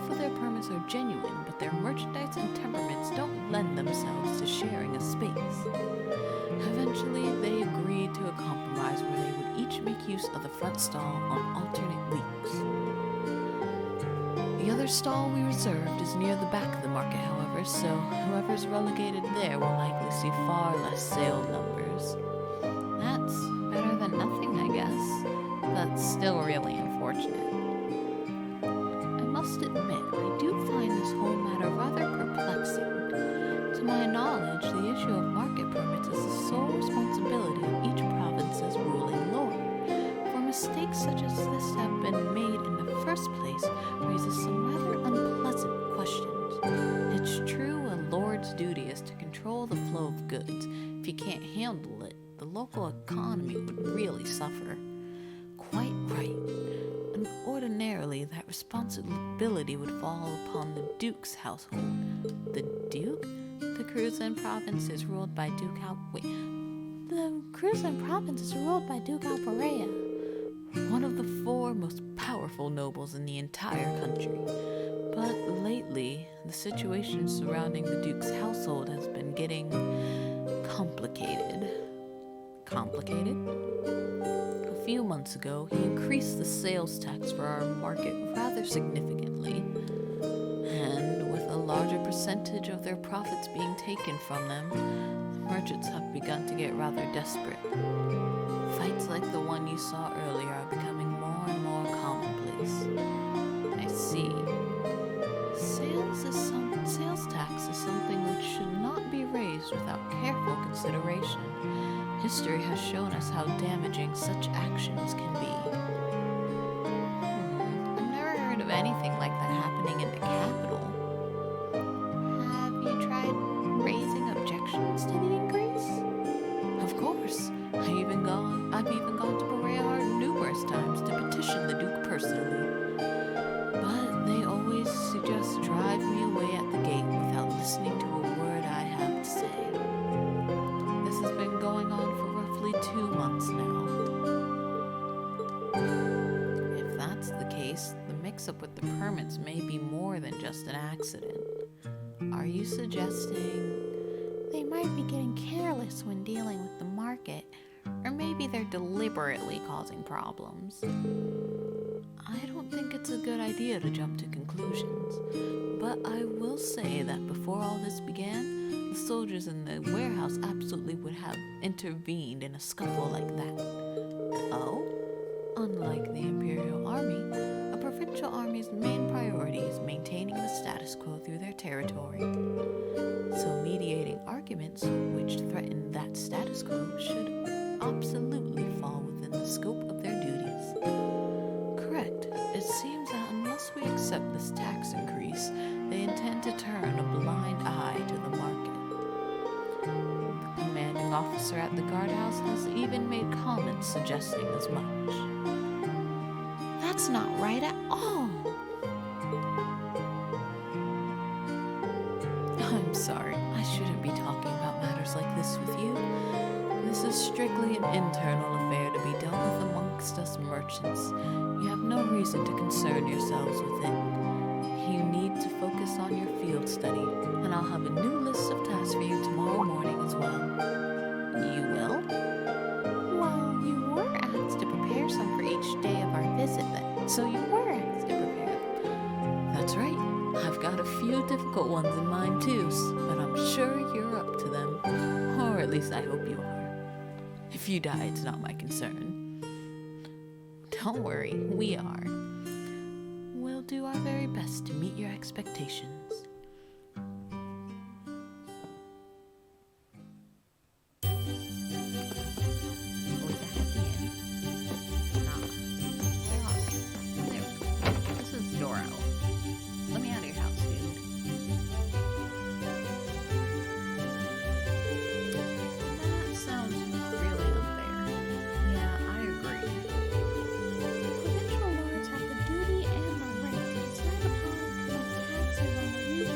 of their permits are genuine, but their merchandise and temperaments don't lend themselves to sharing a space. Eventually, they agreed to a compromise where they would each make use of the front stall on alternate weeks. The other stall we reserved is near the back of the market, however, so whoever's relegated there will likely see far less sale numbers. That's better than nothing, I guess, but still really unfortunate. I must admit, I do find this whole matter rather perplexing. To my knowledge, the issue of market permits is the sole responsibility of each province's ruling lord. For mistakes such as this have been made in the first place raises some rather unpleasant questions. It's true a lord's duty is to control the flow of goods. If he can't handle it, the local economy would really suffer. Quite right. And ordinarily, that responsibility would fall upon the Duke's household. The Duke? The Cruzan province is ruled by Duke The Cruzan province is ruled by Duke Alperea, one of the 4 most powerful nobles in the entire country. But lately, the situation surrounding the Duke's household has been getting complicated. Complicated? A few months ago, he increased the sales tax for our market rather significantly. And with a larger percentage of their profits being taken from them, merchants have begun to get rather desperate. Fights like the one you saw earlier are becoming more and more commonplace. I see. Sales tax is something which should not be raised without careful consideration. History has shown us how damaging such actions can be. I've never heard of anything like that happening in the capital. Have you tried raising objections to the increase? Of course. I've even gone to Boreard numerous times to petition the Duke personally. But they always suggest drive me away at the gate without listening to a word I have to say. This has been going on for roughly 2 months now. If that's the case, the mix-up with the permits may be more than just an accident. Are you suggesting They might be getting careless when dealing with the market, or maybe they're deliberately causing problems? I don't think it's a good idea to jump to conclusions, but I will say that before all this began, the soldiers in the warehouse absolutely would have intervened in a scuffle like that. Oh? Unlike the Imperial Army, a provincial army's main priority is maintaining the status quo through their territory. So mediating arguments which threaten that status quo should absolutely fall within the scope of their duties. Correct. It seems that unless we accept this tax increase, they intend to turn a blind eye to the market. The commanding officer at the guardhouse has even made comments suggesting as much. That's not right at all. I'm sorry, I shouldn't be talking about matters like this with you. This is strictly an internal affair to be dealt with amongst us merchants. You have no reason to concern yourselves with it. You need to focus on your field study, and I'll have a new list of tasks for you tomorrow morning as well. You will? well, you were asked to prepare some for each day of our visit then, so you were asked to prepare. That's right. I've got a few difficult ones in mind too, but I'm sure you're up to them. Or at least I hope you are. If you die, it's not my concern. Don't worry, we are. We'll do our very best to meet your expectations. Was that at the end? Nah. They're all right. There. This is Doro. Let me out of your house, dude. That sounds really unfair. Yeah, I agree. Provincial lords have the duty and the right to decide upon and collect taxes on the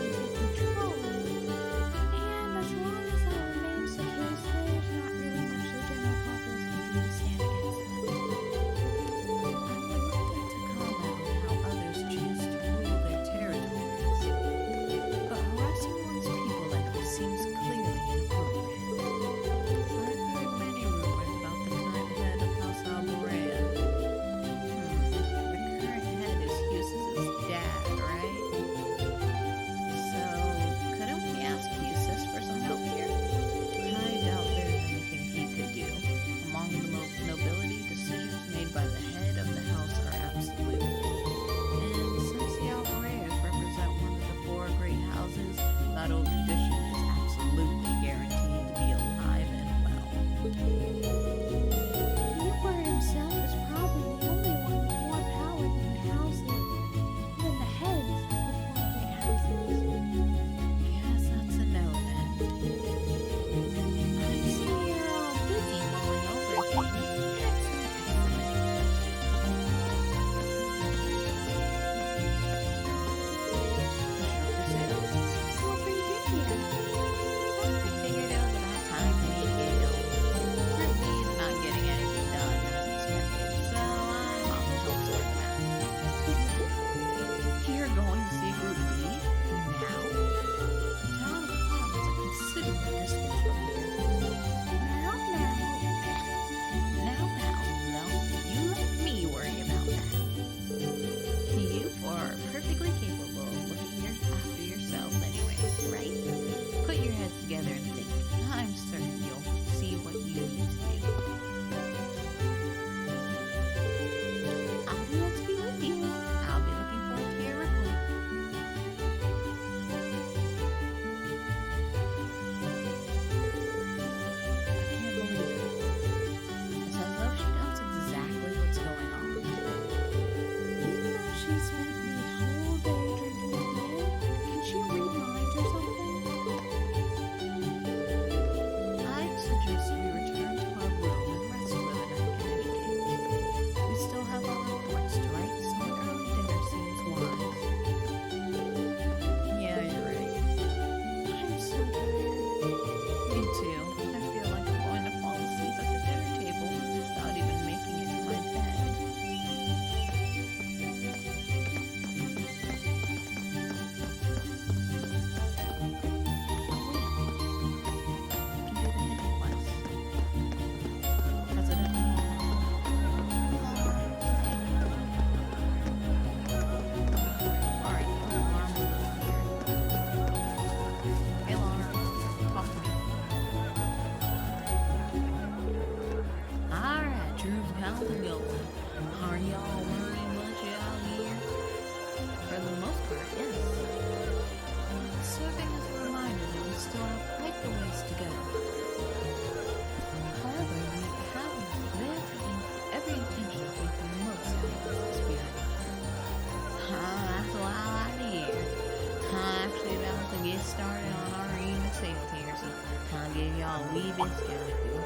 wee bit skeptical.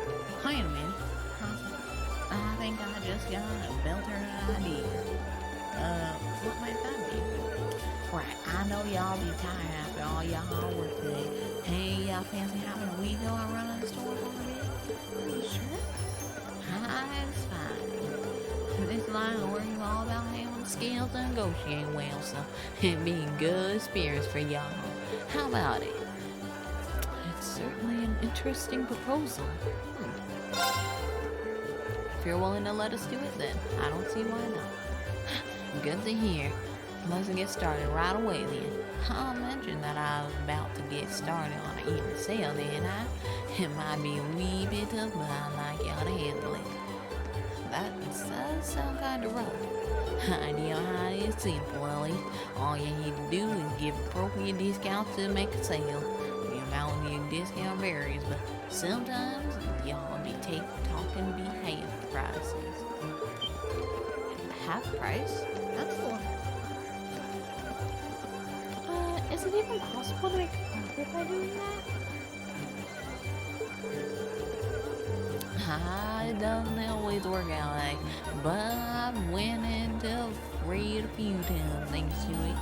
Wait a minute. I think I just got a belter idea. What might that be? Right, I know y'all be tired after all y'all hard work today. Hey, y'all fancy having a wee go and run on the store for a bit? Are you sure? That's fine. This line of work is all about having skills to negotiate well, so it be a good experience for y'all. How about it? It's certainly an interesting proposal. If you're willing to let us do it, then I don't see why not. Good to hear. Let's get started right away then. I'll mention that I was about to get started on an even sale, didn't I? It might be a wee bit tough, but I'd like y'all to handle it. That does sound kind of rough. Idea how it is simple, Ellie. All you need to do is give appropriate discounts to make a sale. The amount of your discount varies, but sometimes y'all be talking be half prices. Half price? That's a lot. Is it even possible to make a profit by doing that? It doesn't always work out like, but I've went into afraid a few times thanks to it.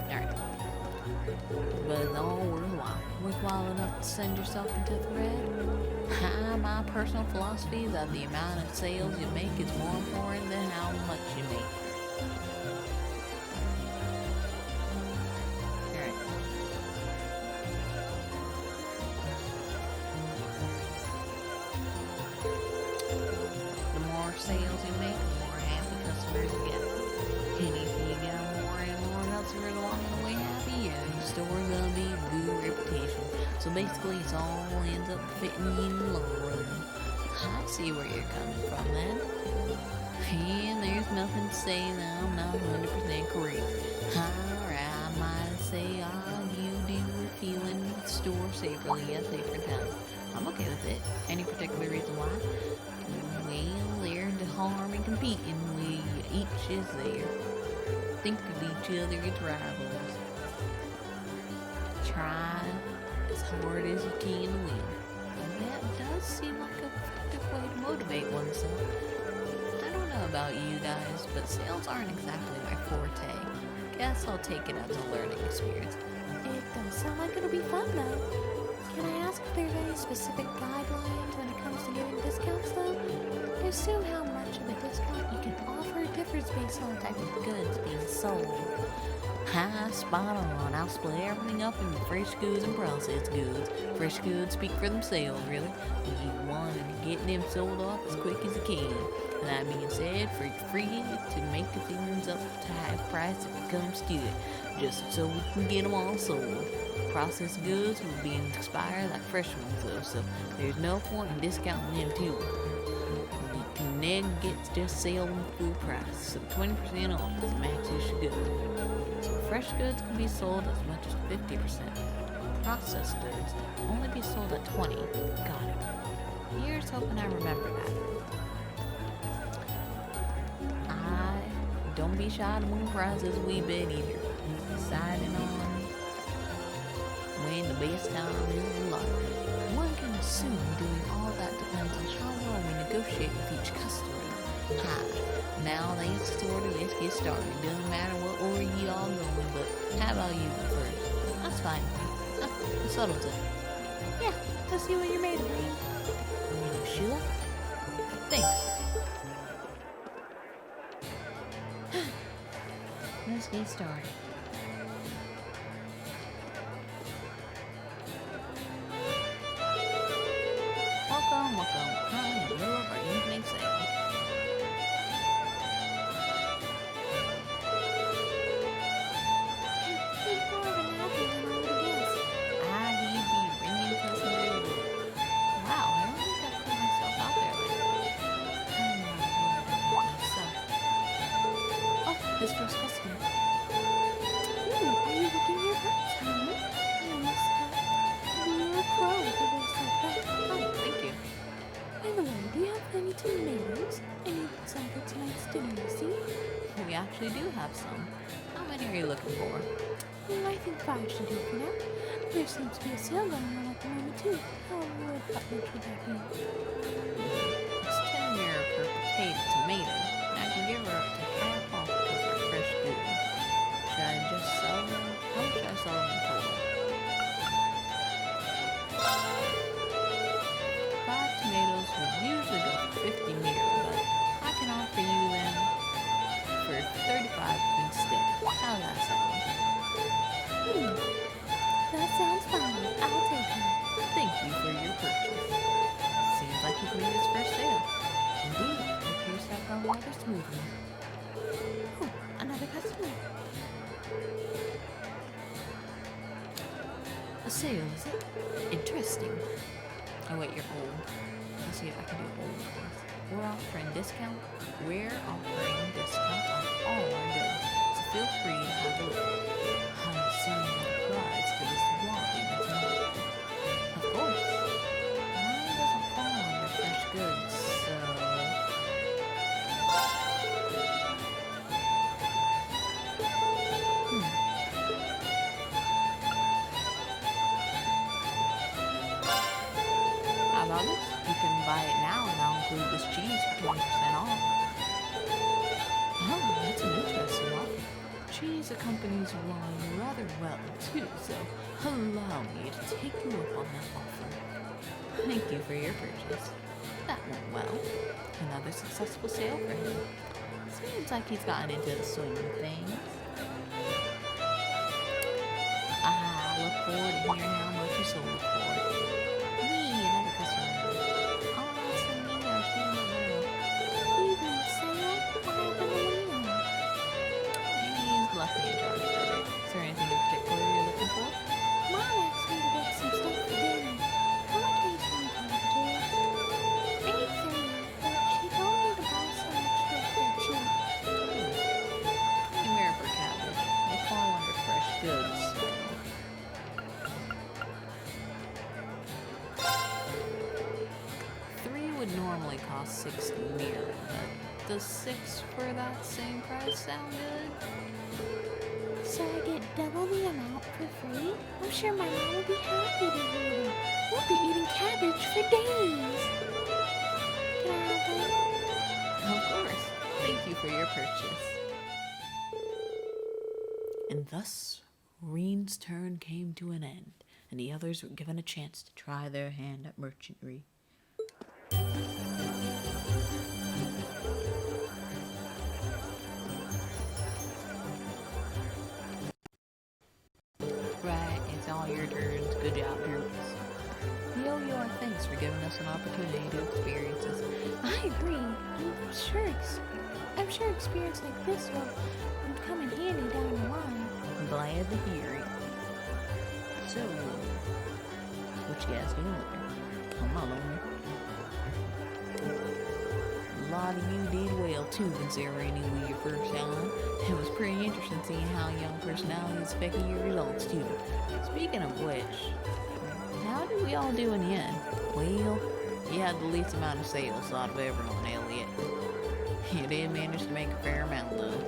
Alright. But it's all worthwhile. Worthwhile enough to send yourself into thread? My personal philosophy is that the amount of sales you make is more important than how much you make. Alright. The more sales you make, the more happy customers you get. And if you get more and more customers along the way happy, your store's gonna be a good reputation. So basically, it all ends up fitting you in the long run. I see where you're coming from then. And there's nothing to say that I'm not 100% correct. Alright, I might say you do feeling the store saferly at safer times. I'm okay with it. Any particular reason why? Well, there's the harm in competing with each is there. Think of each other as rivals. Try as hard as you can to win. And that does seem like a effective way to motivate oneself. I don't know about you guys, but sales aren't exactly my forte. Guess I'll take it as a learning experience. It does sound like it'll be fun, though. Can I ask if there's any specific guidelines when it comes to giving discounts, though? I assume how much of a discount you can offer differs based on the type of goods being sold. Spot on. I'll split everything up into fresh goods and processed goods. Fresh goods speak for themselves, really. You want to get them sold off as quick as you can. And that being said, for free to make the things up to half price if it comes to it, just so we can get them all sold. Processed goods will be expired like fresh ones though, so there's no point in discounting them too. You can then get just sell them full price, so 20% off is the max you should go. So fresh goods can be sold as much as 50%. Processed goods only be sold at 20%. Got it. Here's hoping I remember that. Don't be shy to move prices a wee bit either. Deciding on when the best time is in life. One can assume doing all that depends on how well we negotiate with each customer. Now let's get started. Doesn't matter what order you all going, but how about you first? That's fine. It settles it. Yeah, let's see what you're made of, man. Sheila? Thanks. Let's get started. Welcome. We're in the middle of our evening sale. He's more of an athlete than I would have guessed. He'd be bringing customers. Wow, I don't think I've put myself out there like that. Oh, his first customer. Are you looking here first, huh? I must have. You're a pro for this like that. Oh, thank you. By the way, do you have any tomatoes? I need some for tonight's dinner, you see? We actually do have some. How many are you looking for? I think 5 should do for now. There seems to be a sale going on at the moment, too. How much would that be? It's 10 lira per tomato, and I can give her up to half off because they're fresh goods. Should I just sell them? How much should I sell them in total? 5 tomatoes would usually go for 50 lira, but I can offer you them for 35 instead. How's that sound? That sounds fine. I'll take it. Thank you for your purchase. Seems like you've made his first sale. Indeed, it appears to have gone rather smoothly. Oh, another customer. A sale, is it? Interesting. Oh wait, you're old. Let's see if I can do old ones. We're offering discounts on all our goods, so feel free to have a look. I'm assuming that applies to this lobby that's in. Of course. Mine doesn't fall under fresh goods, so... How about this? You can buy it now and I'll include this cheese for 20% off. Oh, that's an interesting offer. Cheese accompanies wine rather well too, so allow me to take you up on that offer. Thank you for your purchase. That went well. Another successful sale for him. Seems like he's gotten into the swing of things. I look forward to hearing how much you sold it for. Another customer. Oh, that's so neat. I can't remember. Evening sale? What happened to Liam? Maybe he's lucky in charge of it. Is there anything in particular you're looking for? Mom asked me to get some stuff for dinner. How much are you selling cabbages? 8.30, but she told me to buy some extra for cheap. Anywhere for cabbage. They fall under fresh goods. Would normally cost 60 lira, but does 6 for that same price sound good? So I get double the amount for free? I'm sure my mom will be happy to hear it. We'll be eating cabbage for days. Can I have that? Of course. Thank you for your purchase. And thus, Reen's turn came to an end, and the others were given a chance to try their hand at merchantry. Right, it's all your turns. Good job, Drews. We owe you our thanks for giving us an opportunity to experience this. I agree. I'm sure experience like this will come in handy down the line. I'm glad to hear it. So, what you guys doing there? I'm not lonely. A lot of you did well too, considering it was your first time. It was pretty interesting seeing how young personalities affected your results too. Speaking of which, how did we all do in the end? Well, you had the least amount of sales out of everyone, Elliot. You did manage to make a fair amount though,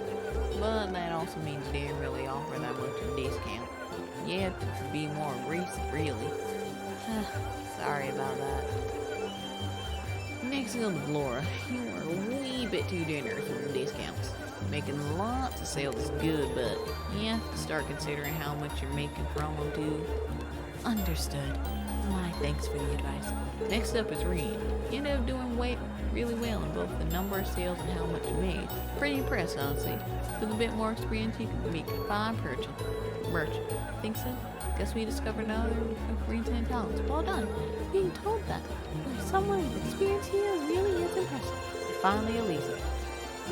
but that also means you didn't really offer that much of a discount. You had to be more recent, really. Sorry about that. Next up, Laura, you were a wee bit too generous with the discounts. Making lots of sales is good, but you have to start considering how much you're making from them too. Understood. Why, thanks for the advice. Next up is Reen. You ended up doing really well in both the number of sales and how much you made. Pretty impressed, honestly. With a bit more experience, you can make a fine merchant. Think so? Guess we discovered another of Reen's hidden talents. Well done. Being told that by someone with experience here really is impressive. Finally, Elisa.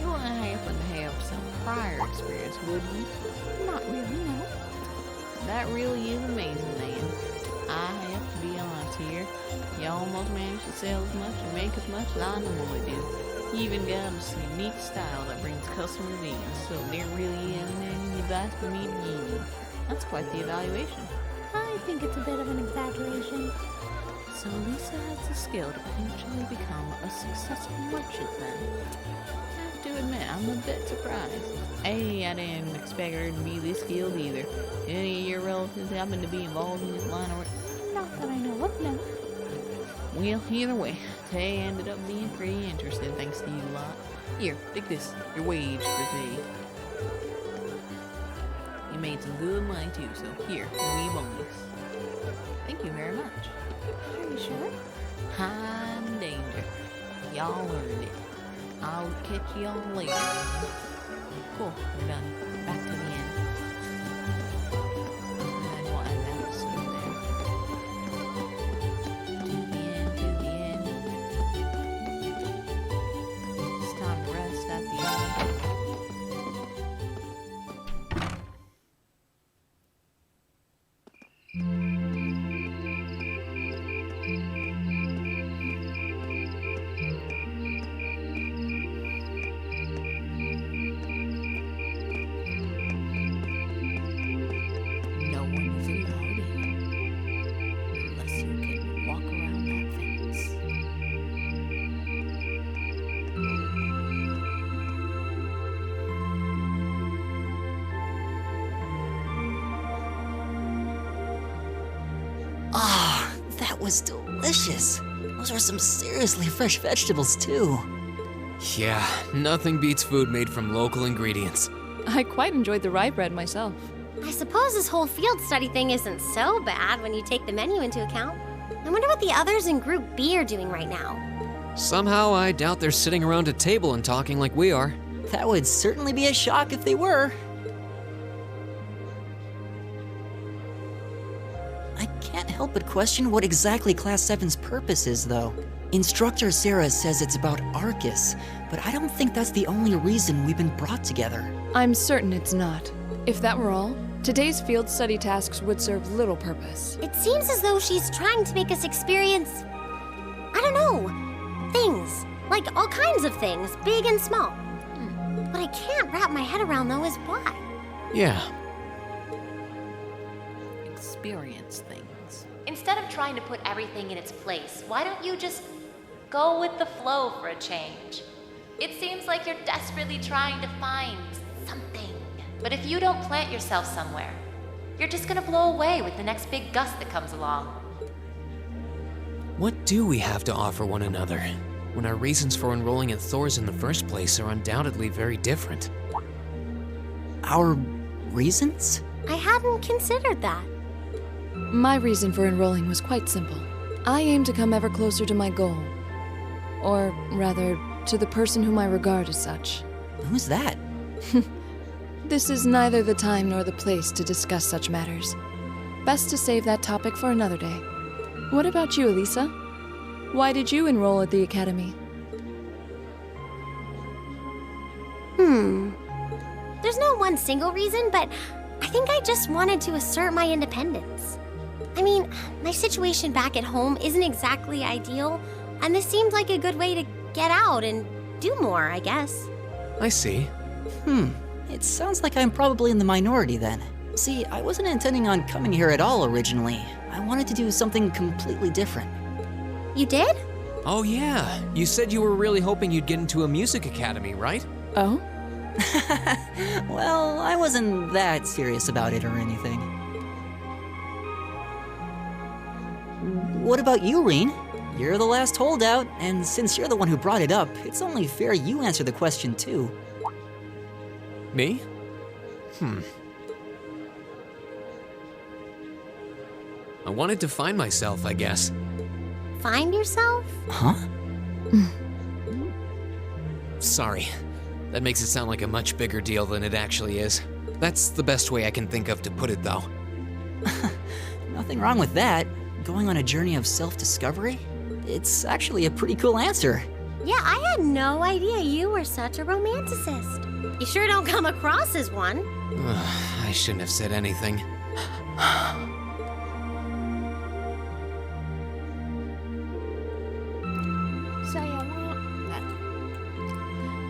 You wouldn't happen to have some prior experience, would you? Not really, no. That really is amazing, man. I have to be honest here. You almost managed to sell as much and make as much as I normally do. You even got a unique style that brings customers in, so there really isn't any advice for me to give you. That's quite the evaluation. I think it's a bit of an exaggeration. So Lisa has the skill to potentially become a successful merchant then. I have to admit, I'm a bit surprised. Hey, I didn't expect her to be this skilled either. Any of your relatives happen to be involved in this line of work? Not that I know of, no. Well, either way, Tay ended up being pretty interested thanks to you lot. Here, take this, your wage for Tay. You made some good money too, so here, wee bonus. Thank you very much. Are you sure? I'm danger. Y'all earned it. I'll catch y'all later. Cool, we're done. Back to the end. And we'll end that episode there. To the end. It's time to rest at the end. No one is allowed in unless you can walk around that fence. Ah, that was delicious. Those are some seriously fresh vegetables, too. Yeah, nothing beats food made from local ingredients. I quite enjoyed the rye bread myself. I suppose this whole field study thing isn't so bad when you take the menu into account. I wonder what the others in Group B are doing right now. Somehow, I doubt they're sitting around a table and talking like we are. That would certainly be a shock if they were. I can't help but question what exactly Class 7's purpose is, though. Instructor Sarah says it's about Arcus, but I don't think that's the only reason we've been brought together. I'm certain it's not. If that were all, today's field study tasks would serve little purpose. It seems as though she's trying to make us experience, I don't know, things. Like all kinds of things, big and small. What I can't wrap my head around, though, is why. Yeah. Experience things. Instead of trying to put everything in its place, why don't you just go with the flow for a change? It seems like you're desperately trying to find something. But if you don't plant yourself somewhere, you're just gonna blow away with the next big gust that comes along. What do we have to offer one another, when our reasons for enrolling at Thor's in the first place are undoubtedly very different? Our reasons? I hadn't considered that. My reason for enrolling was quite simple. I aim to come ever closer to my goal. Or rather, to the person whom I regard as such. Who's that? This is neither the time nor the place to discuss such matters. Best to save that topic for another day. What about you, Elisa? Why did you enroll at the academy? There's no one single reason, but I think I just wanted to assert my independence. I mean, my situation back at home isn't exactly ideal, and this seemed like a good way to get out and do more, I guess. I see. It sounds like I'm probably in the minority then. See, I wasn't intending on coming here at all originally. I wanted to do something completely different. You did? Oh yeah, you said you were really hoping you'd get into a music academy, right? Oh? Well, I wasn't that serious about it or anything. What about you, Reen? You're the last holdout, and since you're the one who brought it up, it's only fair you answer the question too. Me? I wanted to find myself, I guess. Find yourself? Huh? Sorry. That makes it sound like a much bigger deal than it actually is. That's the best way I can think of to put it, though. Nothing wrong with that. Going on a journey of self-discovery? It's actually a pretty cool answer. Yeah, I had no idea you were such a romanticist. You sure don't come across as one. I shouldn't have said anything. Say,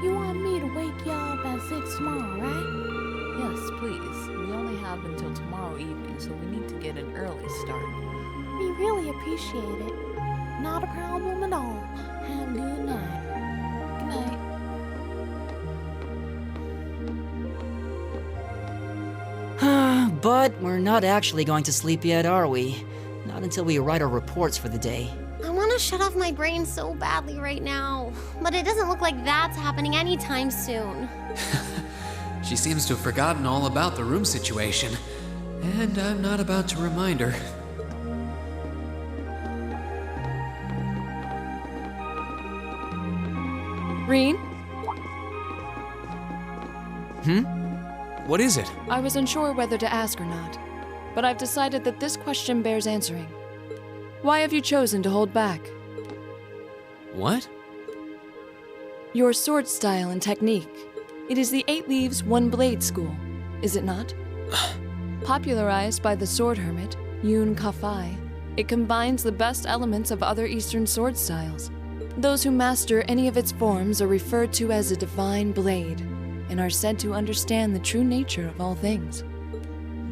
you want me to wake you up at 6 tomorrow, right? Yes, please. We only have until tomorrow evening, so we need to get an early start. We really appreciate it. Not a problem at all. Have a good night. Good night. But we're not actually going to sleep yet, are we? Not until we write our reports for the day. I want to shut off my brain so badly right now, but it doesn't look like that's happening anytime soon. She seems to have forgotten all about the room situation, and I'm not about to remind her. Reen? What is it? I was unsure whether to ask or not, but I've decided that this question bears answering. Why have you chosen to hold back? What? Your sword style and technique. It is the 8 Leaves, 1 Blade school, is it not? Popularized by the sword hermit, Yun Ka-Fai, it combines the best elements of other Eastern sword styles. Those who master any of its forms are referred to as a divine blade, and are said to understand the true nature of all things.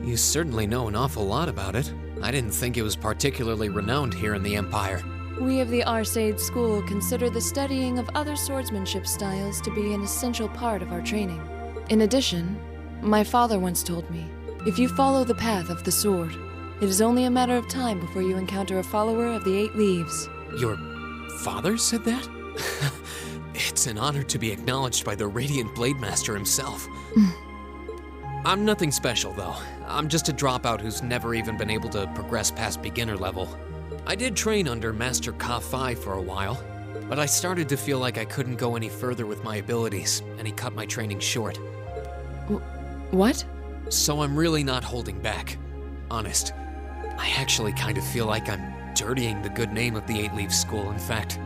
You certainly know an awful lot about it. I didn't think it was particularly renowned here in the Empire. We of the Arcade School consider the studying of other swordsmanship styles to be an essential part of our training. In addition, my father once told me, if you follow the path of the sword, it is only a matter of time before you encounter a follower of the 8 Leaves. Your father said that? It's an honor to be acknowledged by the Radiant Blade Master himself. I'm nothing special, though. I'm just a dropout who's never even been able to progress past beginner level. I did train under Master Ka-Fai for a while, but I started to feel like I couldn't go any further with my abilities, and he cut my training short. What? So I'm really not holding back. Honest. I actually kind of feel like I'm dirtying the good name of the 8 Leaf School, in fact.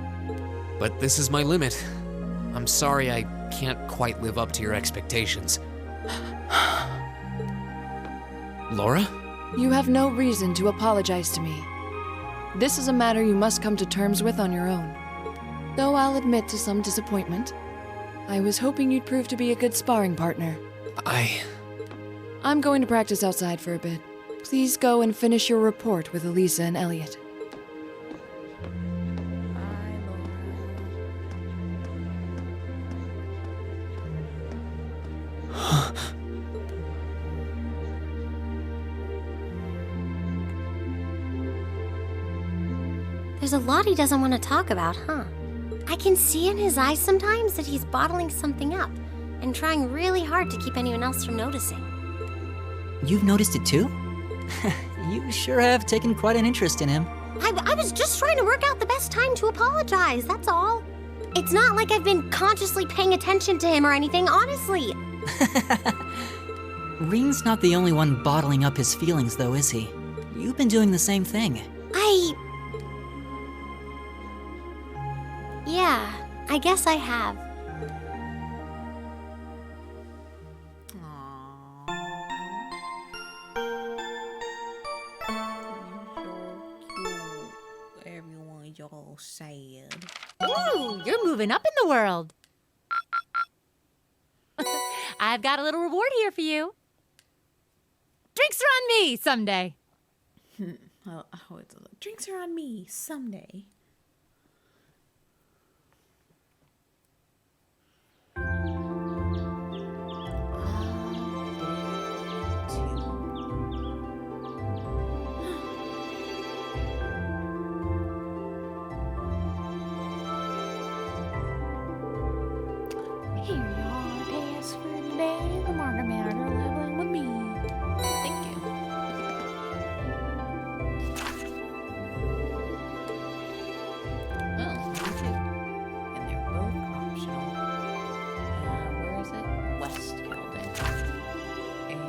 But this is my limit. I'm sorry I can't quite live up to your expectations. Laura? You have no reason to apologize to me. This is a matter you must come to terms with on your own. Though I'll admit to some disappointment. I was hoping you'd prove to be a good sparring partner. I'm going to practice outside for a bit. Please go and finish your report with Elisa and Elliot. There's a lot he doesn't want to talk about, huh? I can see in his eyes sometimes that he's bottling something up and trying really hard to keep anyone else from noticing. You've noticed it too? You sure have taken quite an interest in him. I was just trying to work out the best time to apologize, that's all. It's not like I've been consciously paying attention to him or anything, honestly. Reen's not the only one bottling up his feelings, though, is he? You've been doing the same thing. Yeah, I guess I have. Everyone's all sad. Ooh, you're moving up in the world. I've got a little reward here for you. Drinks are on me someday. Drinks are on me someday. Here your task for today. The marker matter leveling with me. Thank you. Oh, me too. And they're both optional. Where is it? West Kelden. And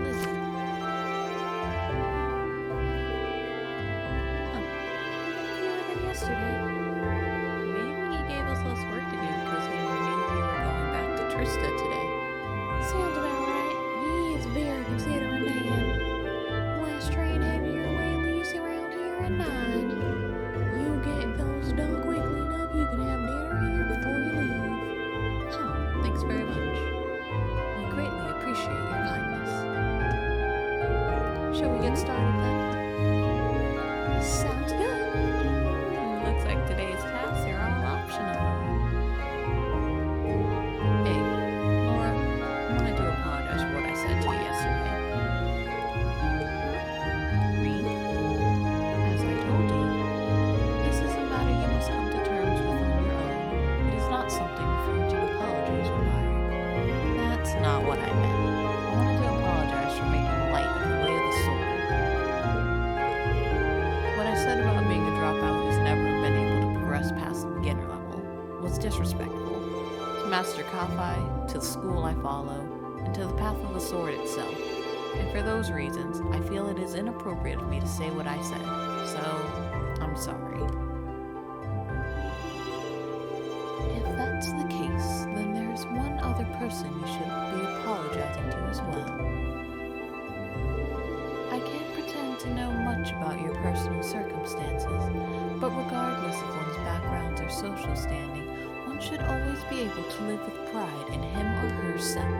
Lizzie. Fewer than yesterday. Maybe he gave us less work to do because he knew we were going back to Trista today. Sounds about right. He is a very considerate man. Less train heavier way leaves around here at 9. You get those done quickly enough, you can have dinner here before you leave. Oh, thanks very much. We greatly appreciate your kindness. Shall we get started then? Master Kafai, to the school I follow, and to the path of the sword itself. And for those reasons, I feel it is inappropriate of me to say what I said. So, I'm sorry. If that's the case, then there's one other person you should be apologizing to as well. I can't pretend to know much about your personal circumstances, but regardless of one's backgrounds or social standing, one should always be able to live with pride in him or herself.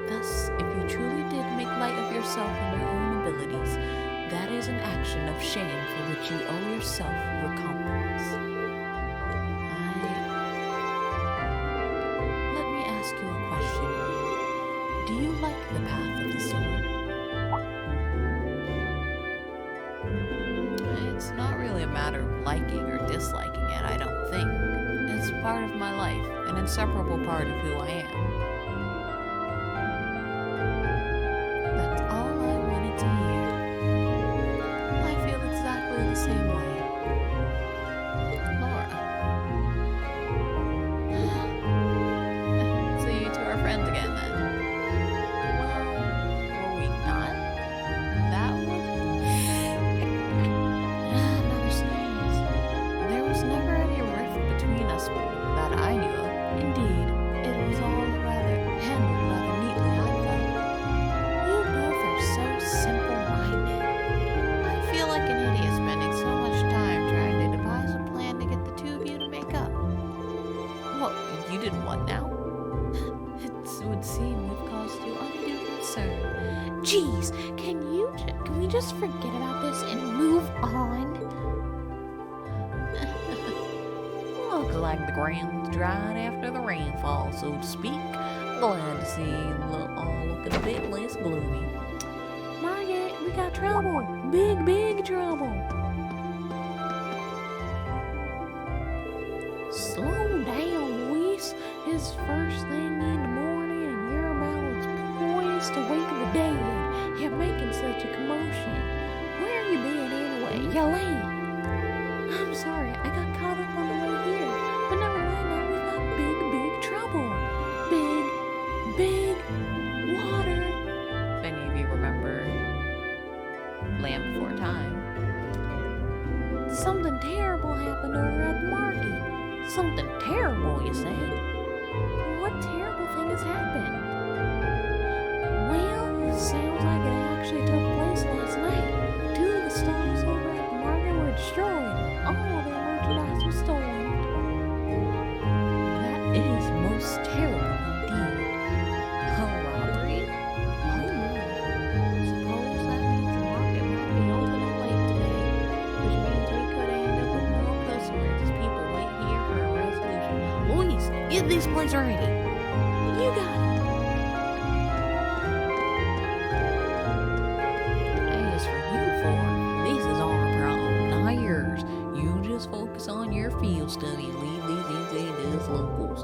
Thus, if you truly did make light of yourself and your own abilities, that is an action of shame for which you owe yourself recompense. Let me ask you a question. Do you like the path of the sword? It's not really a matter of liking or disliking it, I don't think. It's part of my life, an inseparable part of who I am. That's all I wanted to hear. I feel exactly the same way. Laura. See you to our friends again then. Well, were we not? That was... Another sneeze. There was never any rift between us that I knew of. Indeed, it was all handled rather neatly, I thought. You both are so simple-minded. I feel like an idiot spending so much time trying to devise a plan to get the two of you to make up. What, you did what now? It would seem we've caused you undue concern. Jeez, can we just forget about this and move on? Looks like the ground's dried after the rainfall, so to speak. Glad to see you all looking a bit less gloomy. Margaret, we got trouble. Big, big trouble. Slow down, Luis. It's first thing in the morning and your mouth's poised to wake the dead. You're making such a commotion. Where you been anyway? You late. I'm sorry, I got caught up on the way here. But never mind, now we've got big, big trouble. Big water. If any of you remember Land Before Time. Something terrible happened over at the market. Something terrible, you say? What terrible thing has happened? Well, it sounds like it actually took place last night. 2 of the stalls over at the market were destroyed. All of their merchandise was stolen. That is most terrible indeed. A robbery? Oh no. Suppose that means the market might be open and late today, which means we could end up with more customers as people wait here for a resolution. Luis, get this place ready. You got it. As for you four, this is our problem, not yours. You just focus on your field study and leave these locals.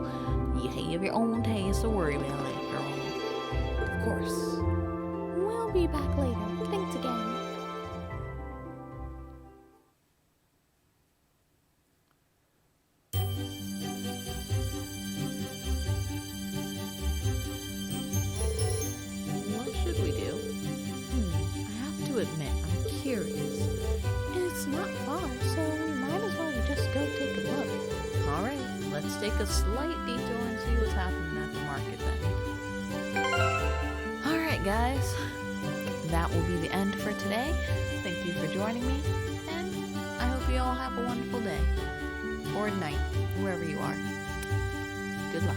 You have your own tasks to worry about after all. Of course. We'll be back later. Thanks again. What should we do? I have to admit, I'm curious. It's not far, so we might as well just go take a look. Alright, let's take a slight detour and see what's happening at the market then. Alright guys, that will be the end for today. Thank you for joining me, and I hope you all have a wonderful day. Or night, wherever you are. Good luck.